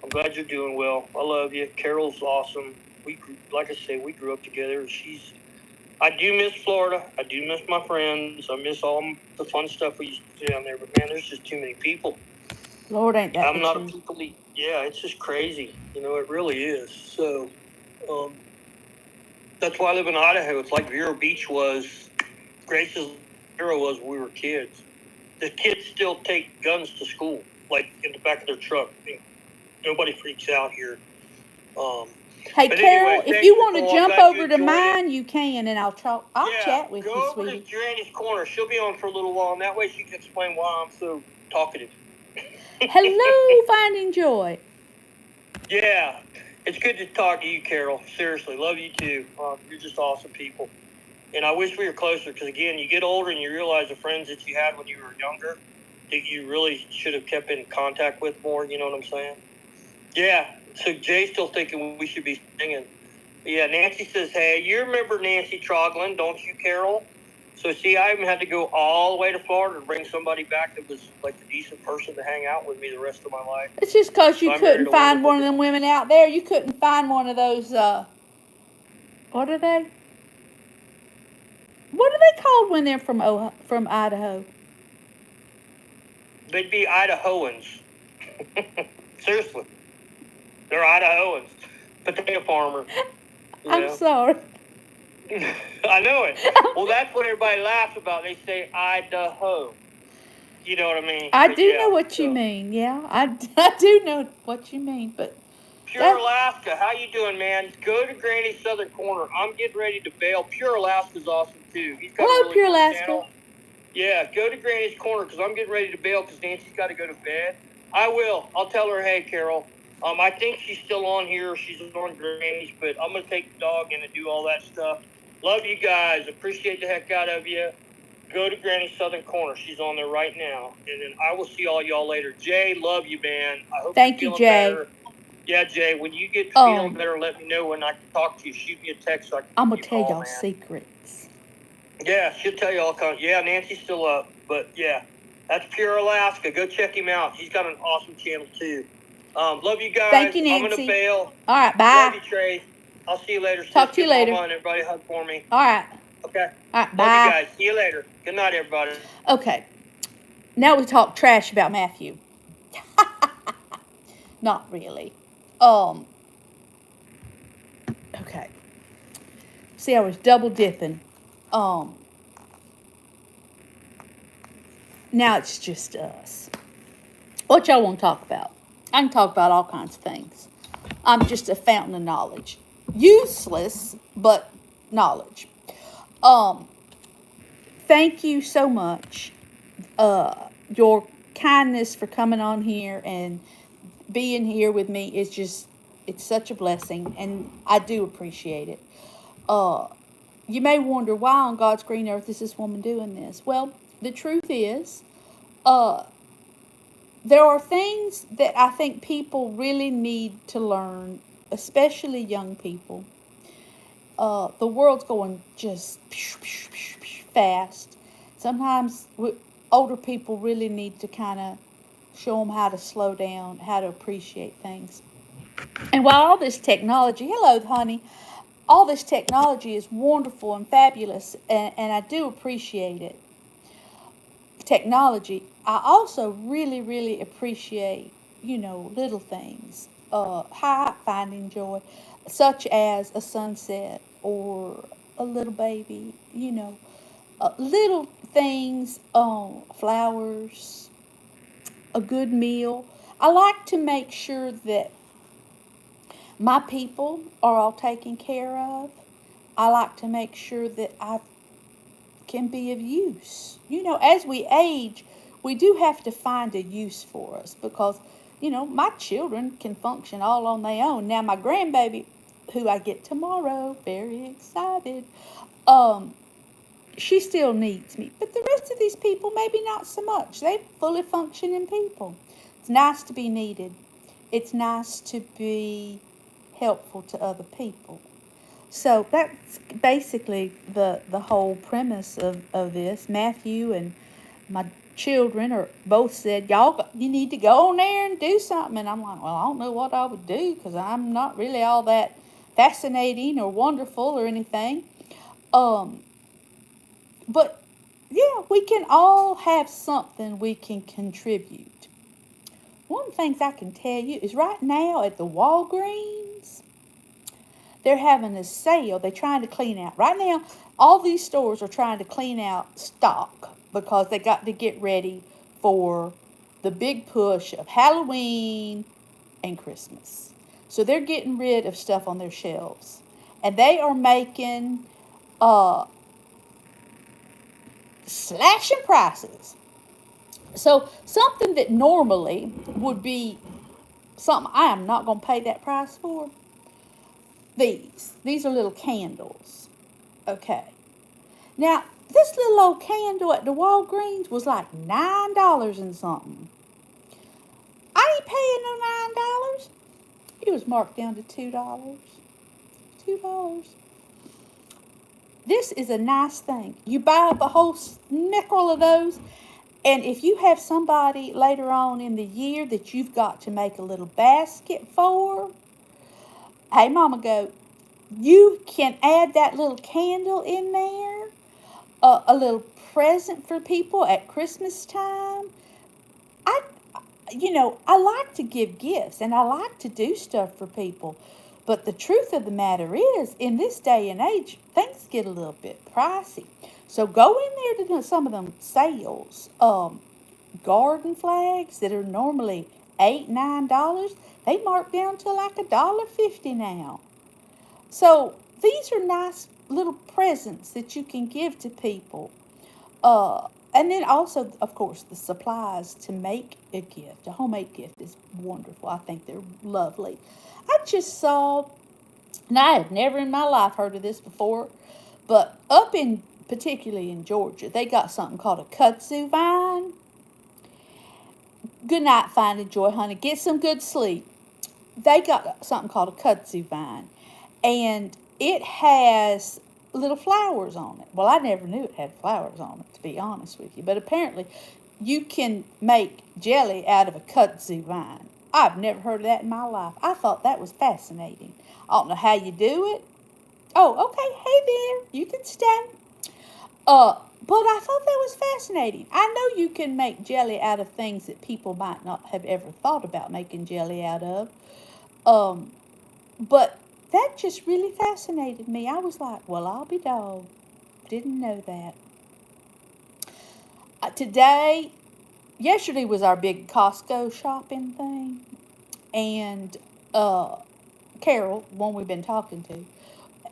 I'm glad you're doing well. I love you. Carol's awesome. Like I say, we grew up together. I do miss Florida. I do miss my friends. I miss all the fun stuff we used to do down there. But man, there's just too many people. Lord, ain't that I'm not a people. Yeah, it's just crazy. It really is. So, that's why I live in Idaho. It's like Vero Beach was. Grace's Vero was when we were kids. The kids still take guns to school, like in the back of their truck. Nobody freaks out here. Hey, Carol, if you want to jump over to mine, you can, and I'll chat with you, go sweetie. over to Granny's Corner. She'll be on for a little while, and that way she can explain why I'm so talkative. Hello, Finding Joy. Yeah, it's good to talk to you, Carol. Seriously, love you too. You're just awesome people. And I wish we were closer because, again, you get older and you realize the friends that you had when you were younger that you really should have kept in contact with more. You know what I'm saying? Yeah. So Jay's still thinking we should be singing. But yeah, Nancy says, hey, you remember Nancy Troglin, don't you, Carol? So, see, I even had to go all the way to Florida to bring somebody back that was like a decent person to hang out with me the rest of my life. It's just because you couldn't find one of them women out there. You couldn't find one of those, what are they? What are they called when they're from Idaho? They'd be Idahoans. Seriously. They're Idahoans. Potato farmer. I'm sorry. I know it. Well, that's what everybody laughs about. They say Idaho. You know what I mean? I do know what you mean. Yeah, I do know what you mean. But Pure Alaska, how you doing, man? Go to Granny's Southern Corner. I'm getting ready to bail. Pure Alaska's awesome too. He's got hello, a really Pure cool Alaska. channel. Yeah, go to Granny's Corner because I'm getting ready to bail because Nancy's got to go to bed. I will. I'll tell her, hey, Carol. I think she's still on here. She's on Granny's, but I'm going to take the dog in and do all that stuff. Love you guys. Appreciate the heck out of you. go to Granny Southern Corner. She's on there right now. And then I will see all y'all later. Jay, love you, man. I hope Thank you're you, feeling Jay. better. Yeah, Jay, when you get feeling better, let me know when I can talk to you. Shoot me a text so I can I'm going give to you a tell call, y'all man. secrets. Yeah, she'll tell you all kinds. Yeah, Nancy's still up. But, yeah, that's Pure Alaska. Go check him out. He's got an awesome channel, too. Love you guys. Thank you, Nancy. I'm going to bail. All right, bye. Love you, Trace. I'll see you later. Talk to you later. Mama and everybody hug for me. All right. Okay. All right, Love bye. you guys. See you later. Good night, everybody. Okay. Now we talk trash about Matthew. Not really. Okay. See, I was double dipping. Now it's just us. What y'all want to talk about? I can talk about all kinds of things. I'm just a fountain of knowledge. Useless, but knowledge. Thank you so much. Your kindness for coming on here and being here with me is just, it's such a blessing, and I do appreciate it. You may wonder, why on God's green earth is this woman doing this? Well, the truth is, there are things that I think people really need to learn, especially young people. The world's going just fast. Sometimes older people really need to kind of show them how to slow down, how to appreciate things. And while all this technology, hello, honey, all this technology is wonderful and fabulous, and I do appreciate it, technology, I also really, really appreciate, little things, how I finding joy, such as a sunset or a little baby, little things, flowers, a good meal. I like to make sure that my people are all taken care of. I like to make sure that I can be of use. As we age, we do have to find a use for us because, my children can function all on their own. Now, my grandbaby, who I get tomorrow, very excited, she still needs me. But the rest of these people, maybe not so much. They're fully functioning people. It's nice to be needed. It's nice to be helpful to other people. So that's basically the whole premise of this. Matthew and my children are both said, you need to go on there and do something. And I'm like, well, I don't know what I would do because I'm not really all that fascinating or wonderful or anything. But yeah, we can all have something we can contribute. One of the things I can tell you is right now at the Walgreens, they're having a sale. They're trying to clean out. Right now, all these stores are trying to clean out stock because they got to get ready for the big push of Halloween and Christmas. So they're getting rid of stuff on their shelves. And they are making slashing prices. So something that normally would be something I am not going to pay that price for, these are little candles. Okay. Now, this little old candle at the Walgreens was like $9 and something. I ain't paying no $9. It was marked down to $2. $2. This is a nice thing. You buy up a whole snickerel of those, and if you have somebody later on in the year that you've got to make a little basket for, hey, Mama Goat, you can add that little candle in there, a little present for people at Christmas time. I like to give gifts and I like to do stuff for people. But the truth of the matter is, in this day and age, things get a little bit pricey. So go in there to some of them sales. Garden flags that are normally $8, $9, they mark down to like $1.50 now. So these are nice little presents that you can give to people. And then also, of course, the supplies to make a gift. A homemade gift is wonderful. I think they're lovely. I just saw, and I had never in my life heard of this before, but up in particularly in Georgia, they got something called a kudzu vine. Good night, Finding Joy, honey. Get some good sleep. They got something called a kudzu vine, and it has little flowers on it. Well, I never knew it had flowers on it, to be honest with you, but apparently you can make jelly out of a kudzu vine. I've never heard of that in my life. I thought that was fascinating. I don't know how you do it. Oh, okay. Hey there. You can stay. But I thought that was fascinating. I know you can make jelly out of things that people might not have ever thought about making jelly out of. But that just really fascinated me. I was like, well, I'll be dogged. Didn't know that. Yesterday was our big Costco shopping thing. And Carol, one we've been talking to,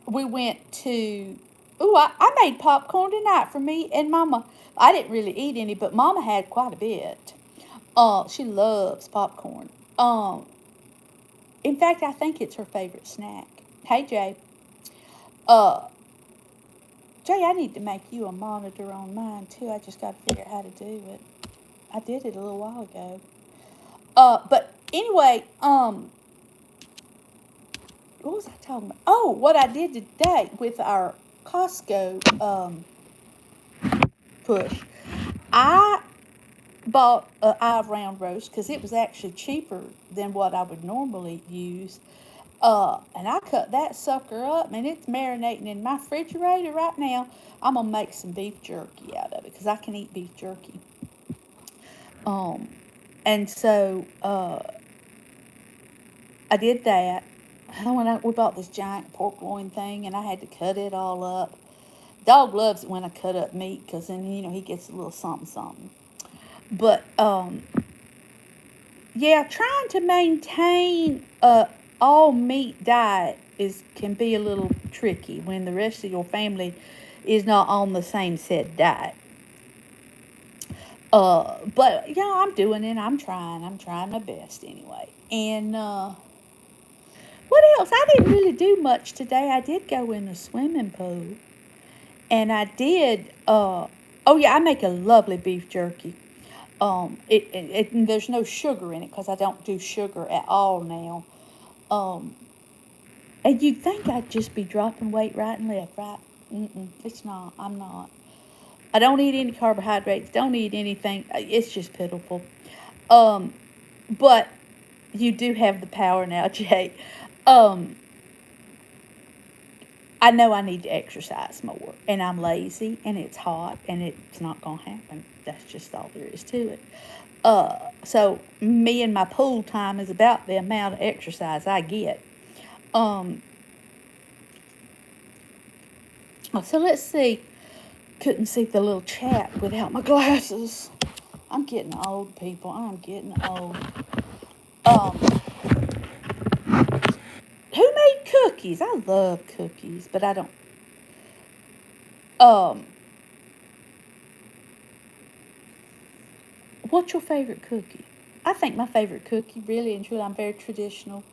we went to, I made popcorn tonight for me and Mama. I didn't really eat any, but Mama had quite a bit. She loves popcorn. In fact, I think it's her favorite snack. Hey, Jay. Jay, I need to make you a monitor on mine, too. I just got to figure out how to do it. I did it a little while ago. But anyway, what was I talking about? Oh, what I did today with our Costco push. I bought an eye round roast because it was actually cheaper than what I would normally use. And I cut that sucker up, and it's marinating in my refrigerator right now. I'm going to make some beef jerky out of it because I can eat beef jerky. And so I did that. We bought this giant pork loin thing, and I had to cut it all up. Dog loves it when I cut up meat because then, he gets a little something. But, yeah, trying to maintain a all meat diet can be a little tricky when the rest of your family is not on the same set diet. But yeah, I'm doing it. I'm trying my best anyway. And what else? I didn't really do much today. I did go in the swimming pool, and I did. I make a lovely beef jerky. There's no sugar in it because I don't do sugar at all now. And you'd think I'd just be dropping weight right and left, right? It's not. I'm not. I don't eat any carbohydrates. Don't eat anything. It's just pitiful. But you do have the power now, Jay. I know I need to exercise more, and I'm lazy, and it's hot, and it's not going to happen. That's just all there is to it. So me and my pool time is about the amount of exercise I get. So let's see. Couldn't see the little chat without my glasses. I'm getting old, people. I'm getting old. Who made cookies? I love cookies, but I don't. What's your favorite cookie? I think my favorite cookie, really and truly, I'm very traditional,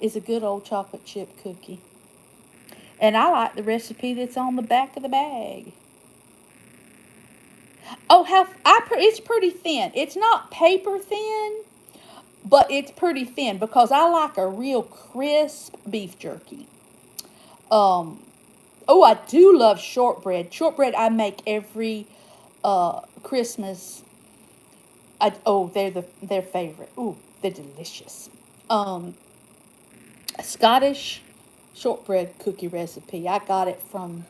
is a good old chocolate chip cookie. And I like the recipe that's on the back of the bag. Oh, it's pretty thin. It's not paper thin, but it's pretty thin because I like a real crisp beef jerky. I do love shortbread. Shortbread I make every Christmas. They're favorite. Ooh, they're delicious. A Scottish shortbread cookie recipe. I got it from.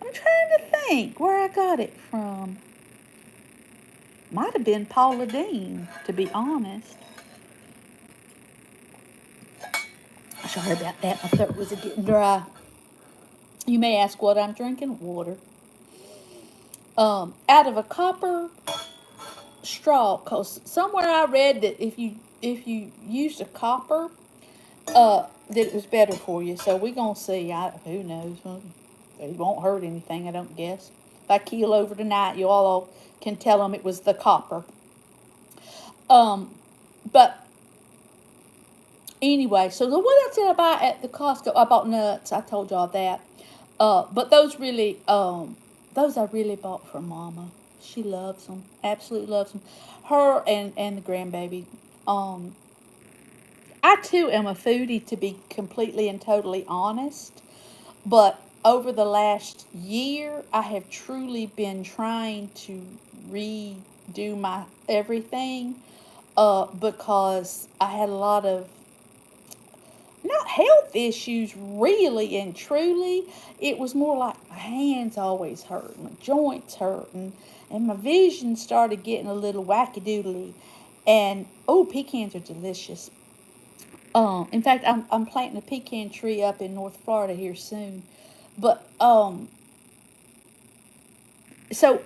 I'm trying to think where I got it from. Might have been Paula Deen, to be honest. Sorry about that. My throat was getting dry. You may ask what I'm drinking. Water. Out of a copper straw, because somewhere I read that if you used a copper, that it was better for you. So we're gonna see. Who knows? It won't hurt anything, I don't guess. If I keel over tonight, you all can tell them it was the copper. But anyway, so what else did I buy at the Costco? I bought nuts. I told y'all that. But those I really bought for Mama. She loves them, absolutely loves them. Her and the grandbaby. Um, I too am a foodie, to be completely and totally honest. But over the last year, I have truly been trying to redo my everything. Because I had a lot of, not health issues really and truly. It was more like my hands always hurt, my joints hurting, and my vision started getting a little wackadoodly. And oh, pecans are delicious. In fact, I'm planting a pecan tree up in North Florida here soon. But so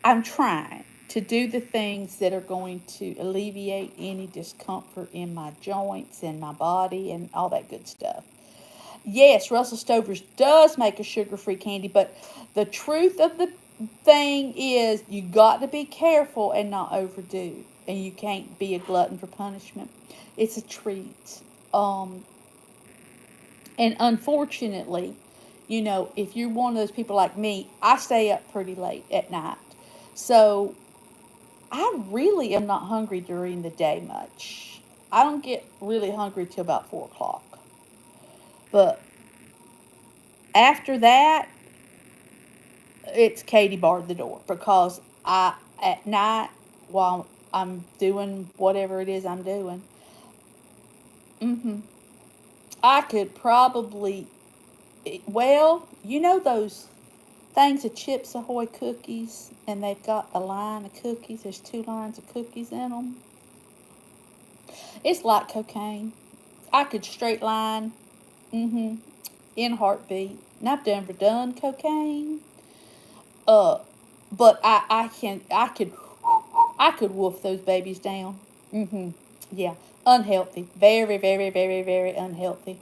I'm trying to do the things that are going to alleviate any discomfort in my joints and my body and all that good stuff. Yes, Russell Stover's does make a sugar-free candy, but the truth of the thing is you got to be careful and not overdo, and you can't be a glutton for punishment. It's a treat. Um, and unfortunately, if you're one of those people like me, I stay up pretty late at night. So I really am not hungry during the day much. I don't get really hungry till about 4 o'clock. But after that, it's Katie barred the door, because at night, while I'm doing whatever it is I'm doing, hmm I could probably, well, those things of Chips Ahoy cookies, and they've got a line of cookies. There's 2 lines of cookies in them. It's like cocaine. I could straight line, hmm in a heartbeat. And I've never done cocaine. Uh, but I could wolf those babies down. Yeah, unhealthy, very, very, very, very unhealthy.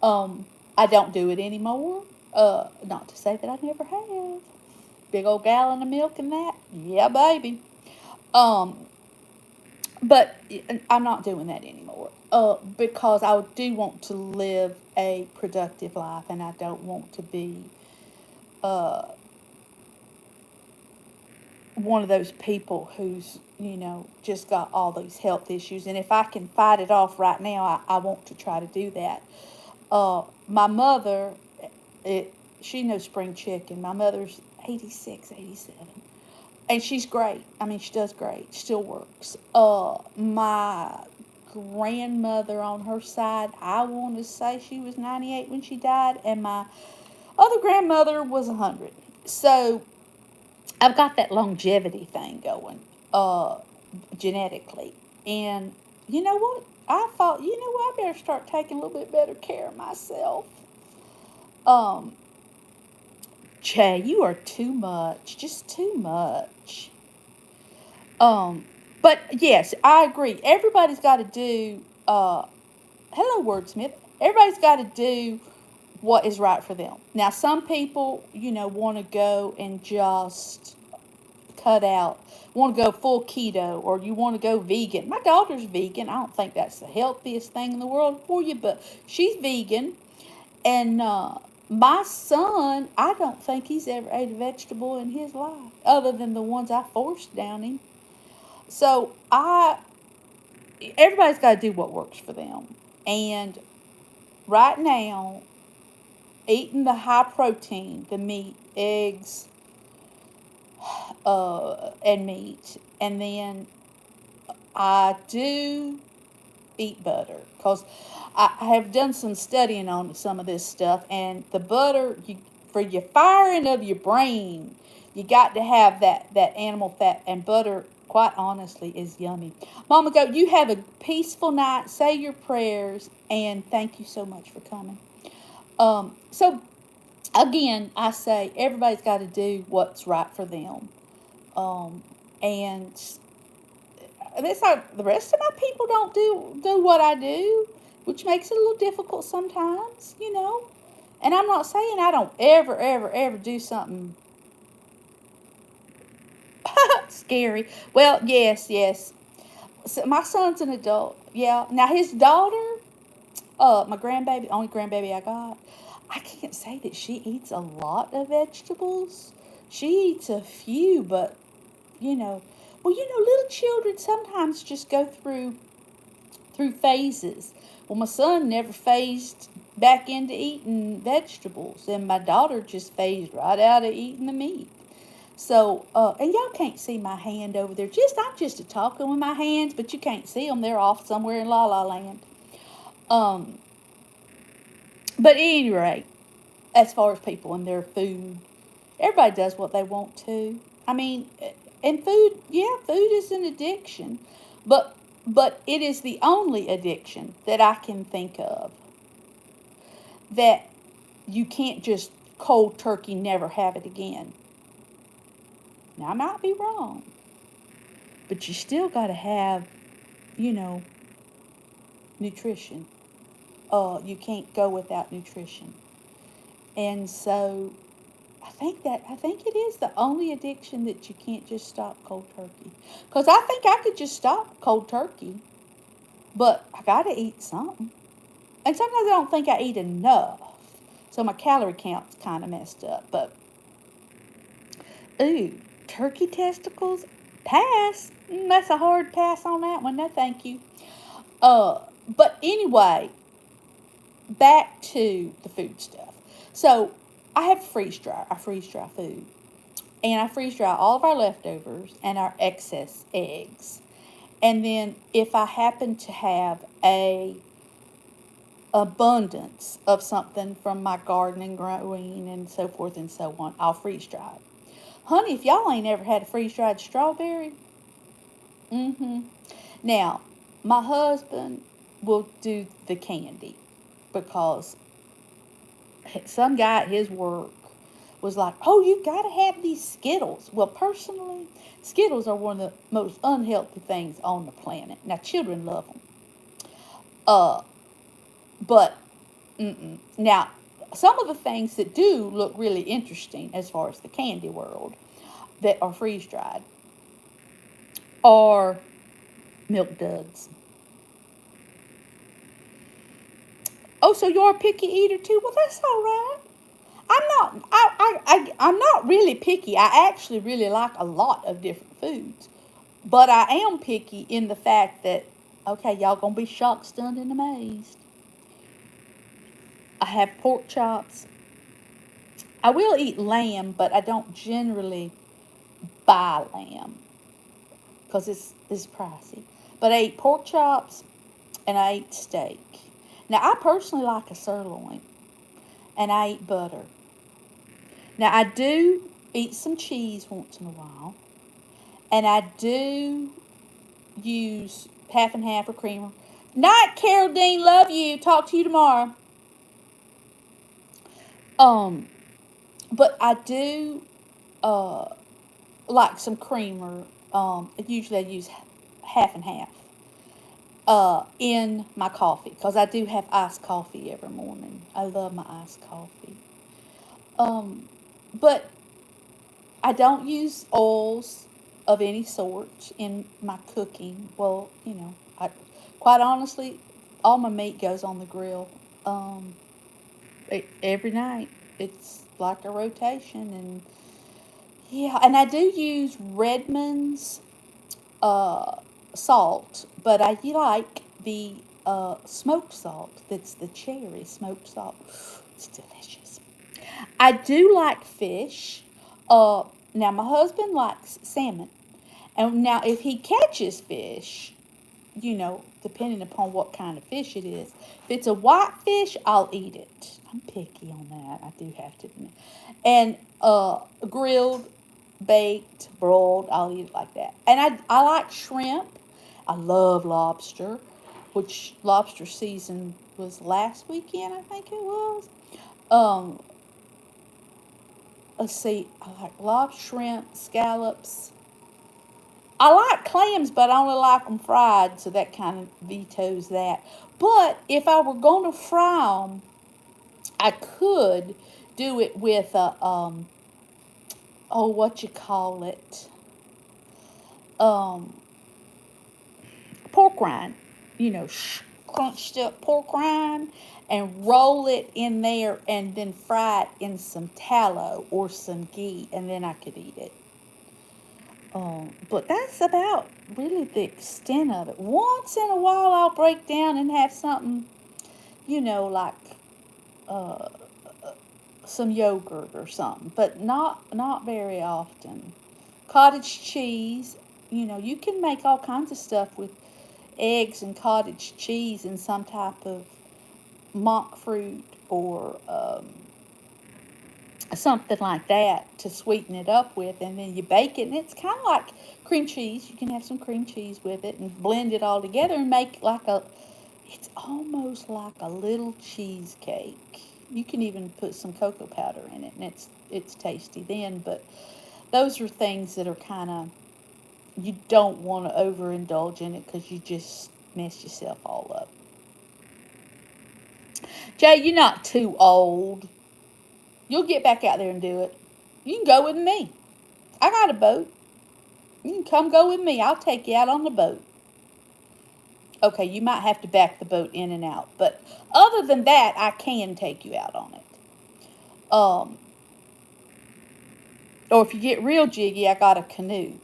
Um, I don't do it anymore. Not to say that I never have. Big old gallon of milk and that, yeah, baby. Um, but I'm not doing that anymore. Because I do want to live a productive life, and I don't want to be uh one of those people who's just got all these health issues. And if I can fight it off right now, I want to try to do that. My mother, she knows spring chicken. My mother's 86, 87, and she's great. I mean, she does great, still works. My grandmother on her side, I want to say she was 98 when she died, and my other grandmother was 100. So I've got that longevity thing going, uh, genetically. And you know what? I thought, what? I better start taking a little bit better care of myself. Um, Che, you are too much, just too much. Um, but yes, I agree. Everybody's got to do. Hello, wordsmith. Everybody's got to do what is right for them. Now, some people, want to go and just cut out, want to go full keto, or you want to go vegan. My daughter's vegan. I don't think that's the healthiest thing in the world for you, but she's vegan. And my son, I don't think he's ever ate a vegetable in his life, other than the ones I forced down him. So everybody's got to do what works for them. And right now, eating the high protein, the meat, eggs, and meat, and then I do eat butter, because I have done some studying on some of this stuff, and the butter, for your firing of your brain, you got to have that animal fat, and butter, quite honestly, is yummy. Mama Goat, you have a peaceful night. Say your prayers, and thank you so much for coming. So again, I say everybody's got to do what's right for them. And it's like the rest of my people don't do what I do, which makes it a little difficult sometimes. And I'm not saying I don't ever, ever, ever do something scary. Well, yes, yes. So my son's an adult. Yeah. Now his daughter, my grandbaby, only grandbaby I got, I can't say that she eats a lot of vegetables. She eats a few, but you know, little children sometimes just go through phases. Well, my son never phased back into eating vegetables, and my daughter just phased right out of eating the meat. So, and y'all can't see my hand over there. I'm just a talking with my hands, but you can't see them. They're off somewhere in La La Land. Um, but at any rate, as far as people and their food, everybody does what they want to. I mean, and food, yeah, food is an addiction, but it is the only addiction that I can think of that you can't just cold turkey never have it again. Now I might be wrong, but you still got to have, you know, nutrition. You can't go without nutrition, and so I think it is the only addiction that you can't just stop cold turkey. Because I think I could just stop cold turkey, but I got to eat something. And sometimes I don't think I eat enough. So my calorie count's kind of messed up. But, ooh, turkey testicles? Pass. That's a hard pass on that one. No, thank you. But anyway, back to the food stuff. So I have freeze dry. I freeze dry food. And I freeze dry all of our leftovers and our excess eggs. And then if I happen to have a abundance of something from my garden and growing and so forth and so on, I'll freeze dry it. Honey, if y'all ain't ever had a freeze dried strawberry, now my husband will do the candy because some guy at his work was like, "Oh, you got to have these Skittles." Well, personally, Skittles are one of the most unhealthy things on the planet. Now, children love them. But now, some of the things that do look really interesting as far as the candy world that are freeze dried are Milk Duds. Oh, so you're a picky eater too? Well, that's all right. I'm not really picky. I actually really like a lot of different foods. But I am picky in the fact that, okay, y'all gonna be shocked, stunned, and amazed. I have pork chops. I will eat lamb, but I don't generally buy lamb because it's pricey. But I eat pork chops and I eat steak. Now, I personally like a sirloin and I eat butter. Now, I do eat some cheese once in a while, and I do use half and half or creamer. Night, Carol Dean, love you. Talk to you tomorrow. Um, but I do like some creamer. Usually I use half and half in my coffee because I do have iced coffee every morning. I love my iced coffee. Um, but I don't use oils of any sort in my cooking. Well, quite honestly, all my meat goes on the grill every night. It's like a rotation, and yeah, and I do use Redmond's salt, but I like the smoked salt. That's the cherry smoked salt. It's delicious. I do like fish. Now my husband likes salmon, and now if he catches fish, depending upon what kind of fish it is, if it's a white fish, I'll eat it. I'm picky on that. I do have to admit. And grilled, baked, broiled, I'll eat it like that. And I like shrimp. I love lobster, which lobster season was last weekend, I think it was. Um, let's see, I like lobster, shrimp, scallops. I like clams, but I only like them fried, so that kind of vetoes that. But if I were going to fry them, I could do it with a, what you call it, um, pork rind, you know, crunched up pork rind and roll it in there and then fry it in some tallow or some ghee, and then I could eat it. But that's about really the extent of it. Once in a while, I'll break down and have something, like uh, some yogurt or something, but not very often. Cottage cheese, you can make all kinds of stuff with eggs and cottage cheese and some type of monk fruit or something like that to sweeten it up with, and then you bake it, and it's kind of like cream cheese. You can have some cream cheese with it and blend it all together and make it's almost like a little cheesecake. You can even put some cocoa powder in it, and it's tasty then. But those are things that are kind of, you don't want to overindulge in it because you just mess yourself all up. Jay, you're not too old. You'll get back out there and do it. You can go with me. I got a boat. You can come go with me. I'll take you out on the boat. Okay, you might have to back the boat in and out, but other than that, I can take you out on it. Or if you get real jiggy, I got a canoe.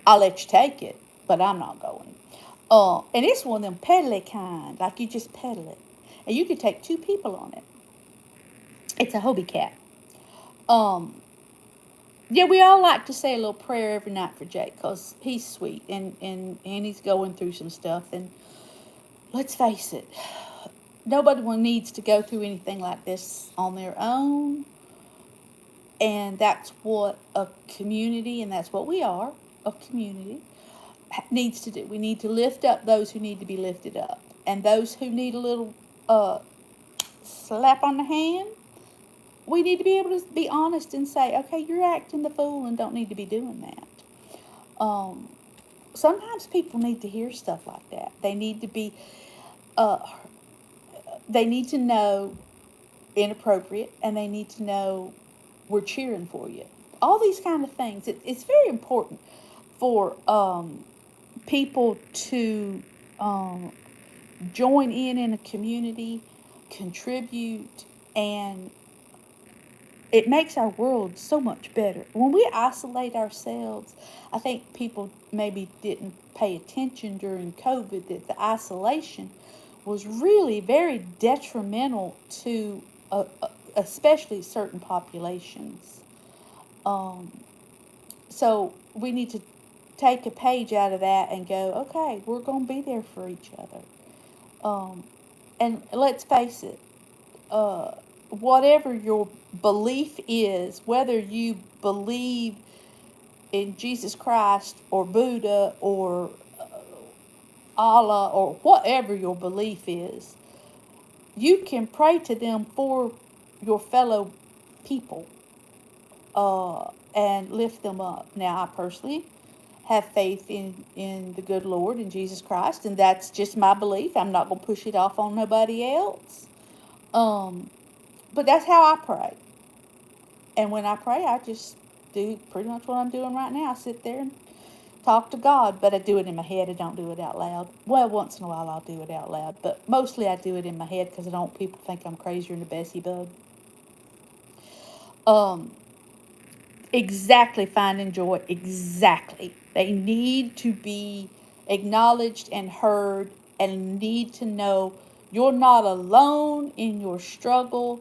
I'll let you take it, but I'm not going. And it's one of them pedally kind, like you just pedal it, and you can take 2 people on it. It's a Hobie cat. Yeah, we all like to say a little prayer every night for Jake because he's sweet and he's going through some stuff. And let's face it, nobody needs to go through anything like this on their own. And that's what a community, and that's what we are, a community, needs to do. We need to lift up those who need to be lifted up. And those who need a little slap on the hand, we need to be able to be honest and say, okay, you're acting the fool and don't need to be doing that. Sometimes people need to hear stuff like that. They need to be, they need to know inappropriate, and they need to know we're cheering for you. All these kind of things. It's very important for people to join in a community, contribute, and it makes our world so much better. When we isolate ourselves, I think people maybe didn't pay attention during COVID that the isolation was really very detrimental to especially certain populations. So we need to take a page out of that and go, okay, we're going to be there for each other. And let's face it, whatever your belief is, whether you believe in Jesus Christ or Buddha or Allah or whatever your belief is, you can pray to them for your fellow people and lift them up. Now, I personally have faith in the good Lord and Jesus Christ, and that's just my belief. I'm not going to push it off on nobody else. But that's how I pray. And when I pray, I just do pretty much what I'm doing right now. I sit there and talk to God, but I do it in my head. I don't do it out loud. Well, once in a while I'll do it out loud, but mostly I do it in my head because I don't want people to think I'm crazier than a Bessie bug. Exactly, finding joy. Exactly. They need to be acknowledged and heard, and need to know you're not alone in your struggle.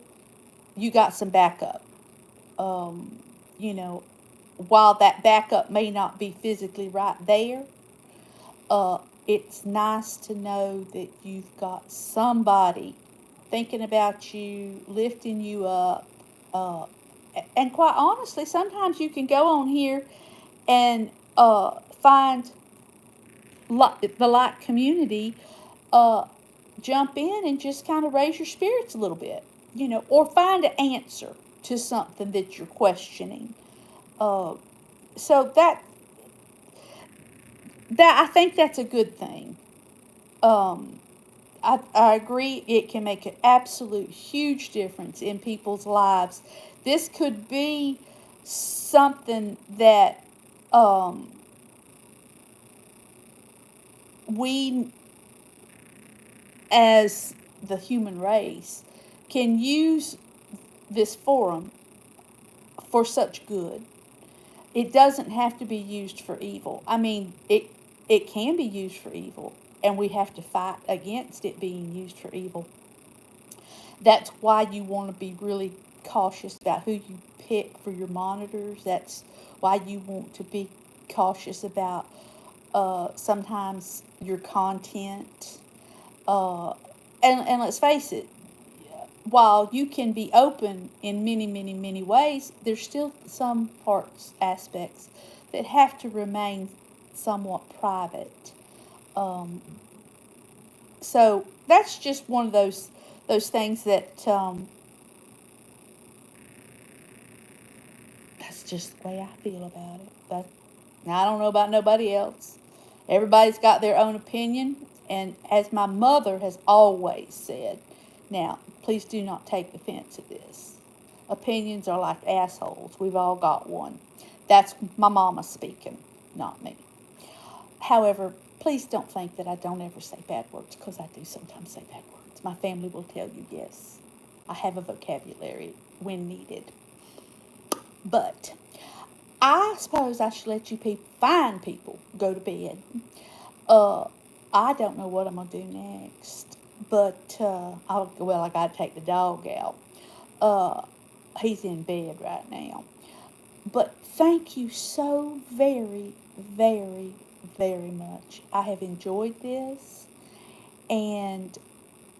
You got some backup. While that backup may not be physically right there, it's nice to know that you've got somebody thinking about you, lifting you up. And quite honestly, sometimes you can go on here and find the like community, jump in and just kind of raise your spirits a little bit, or find an answer to something that you're questioning. So that I think that's a good thing. I agree. It can make an absolute huge difference in people's lives. This could be something that we, as the human race, can use this forum for such good. It doesn't have to be used for evil. I mean, it can be used for evil, and we have to fight against it being used for evil. That's why you want to be really cautious about who you pick for your monitors. That's why you want to be cautious about sometimes your content. And let's face it, while you can be open in many, many, many ways, there's still some aspects that have to remain somewhat private. So that's just one of those things that that's just the way I feel about it. But I don't know about nobody else. Everybody's got their own opinion, and as my mother has always said, now please do not take offense at this. Opinions are like assholes. We've all got one. That's my mama speaking, not me. However, please don't think that I don't ever say bad words, because I do sometimes say bad words. My family will tell you, yes, I have a vocabulary when needed. But I suppose I should let you fine people go to bed. I don't know what I'm going to do next. But, I got to take the dog out. He's in bed right now. But thank you so very, very, very much. I have enjoyed this. And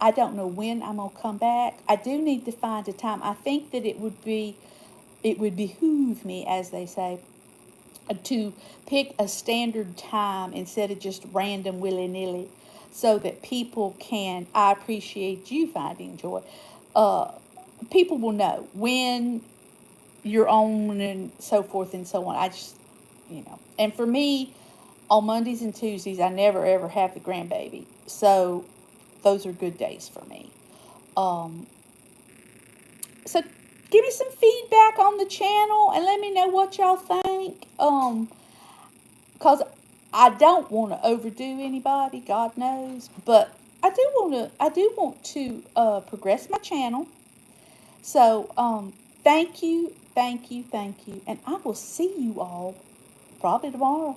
I don't know when I'm going to come back. I do need to find a time. I think that it would behoove me, as they say, to pick a standard time instead of just random willy-nilly, so that people can, I appreciate you finding joy. People will know when you're on and so forth and so on. I just, and for me, on Mondays and Tuesdays, I never ever have the grandbaby. So those are good days for me. So give me some feedback on the channel and let me know what y'all think. Because I don't want to overdo anybody, God knows, but I do want to progress my channel. So thank you, and I will see you all probably tomorrow.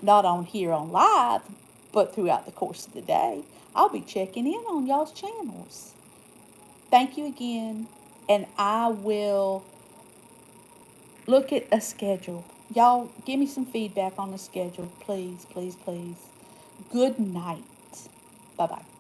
Not on here on live, but throughout the course of the day. I'll be checking in on y'all's channels. Thank you again, and I will look at a schedule. Y'all, give me some feedback on the schedule, please, please, please. Good night. Bye-bye.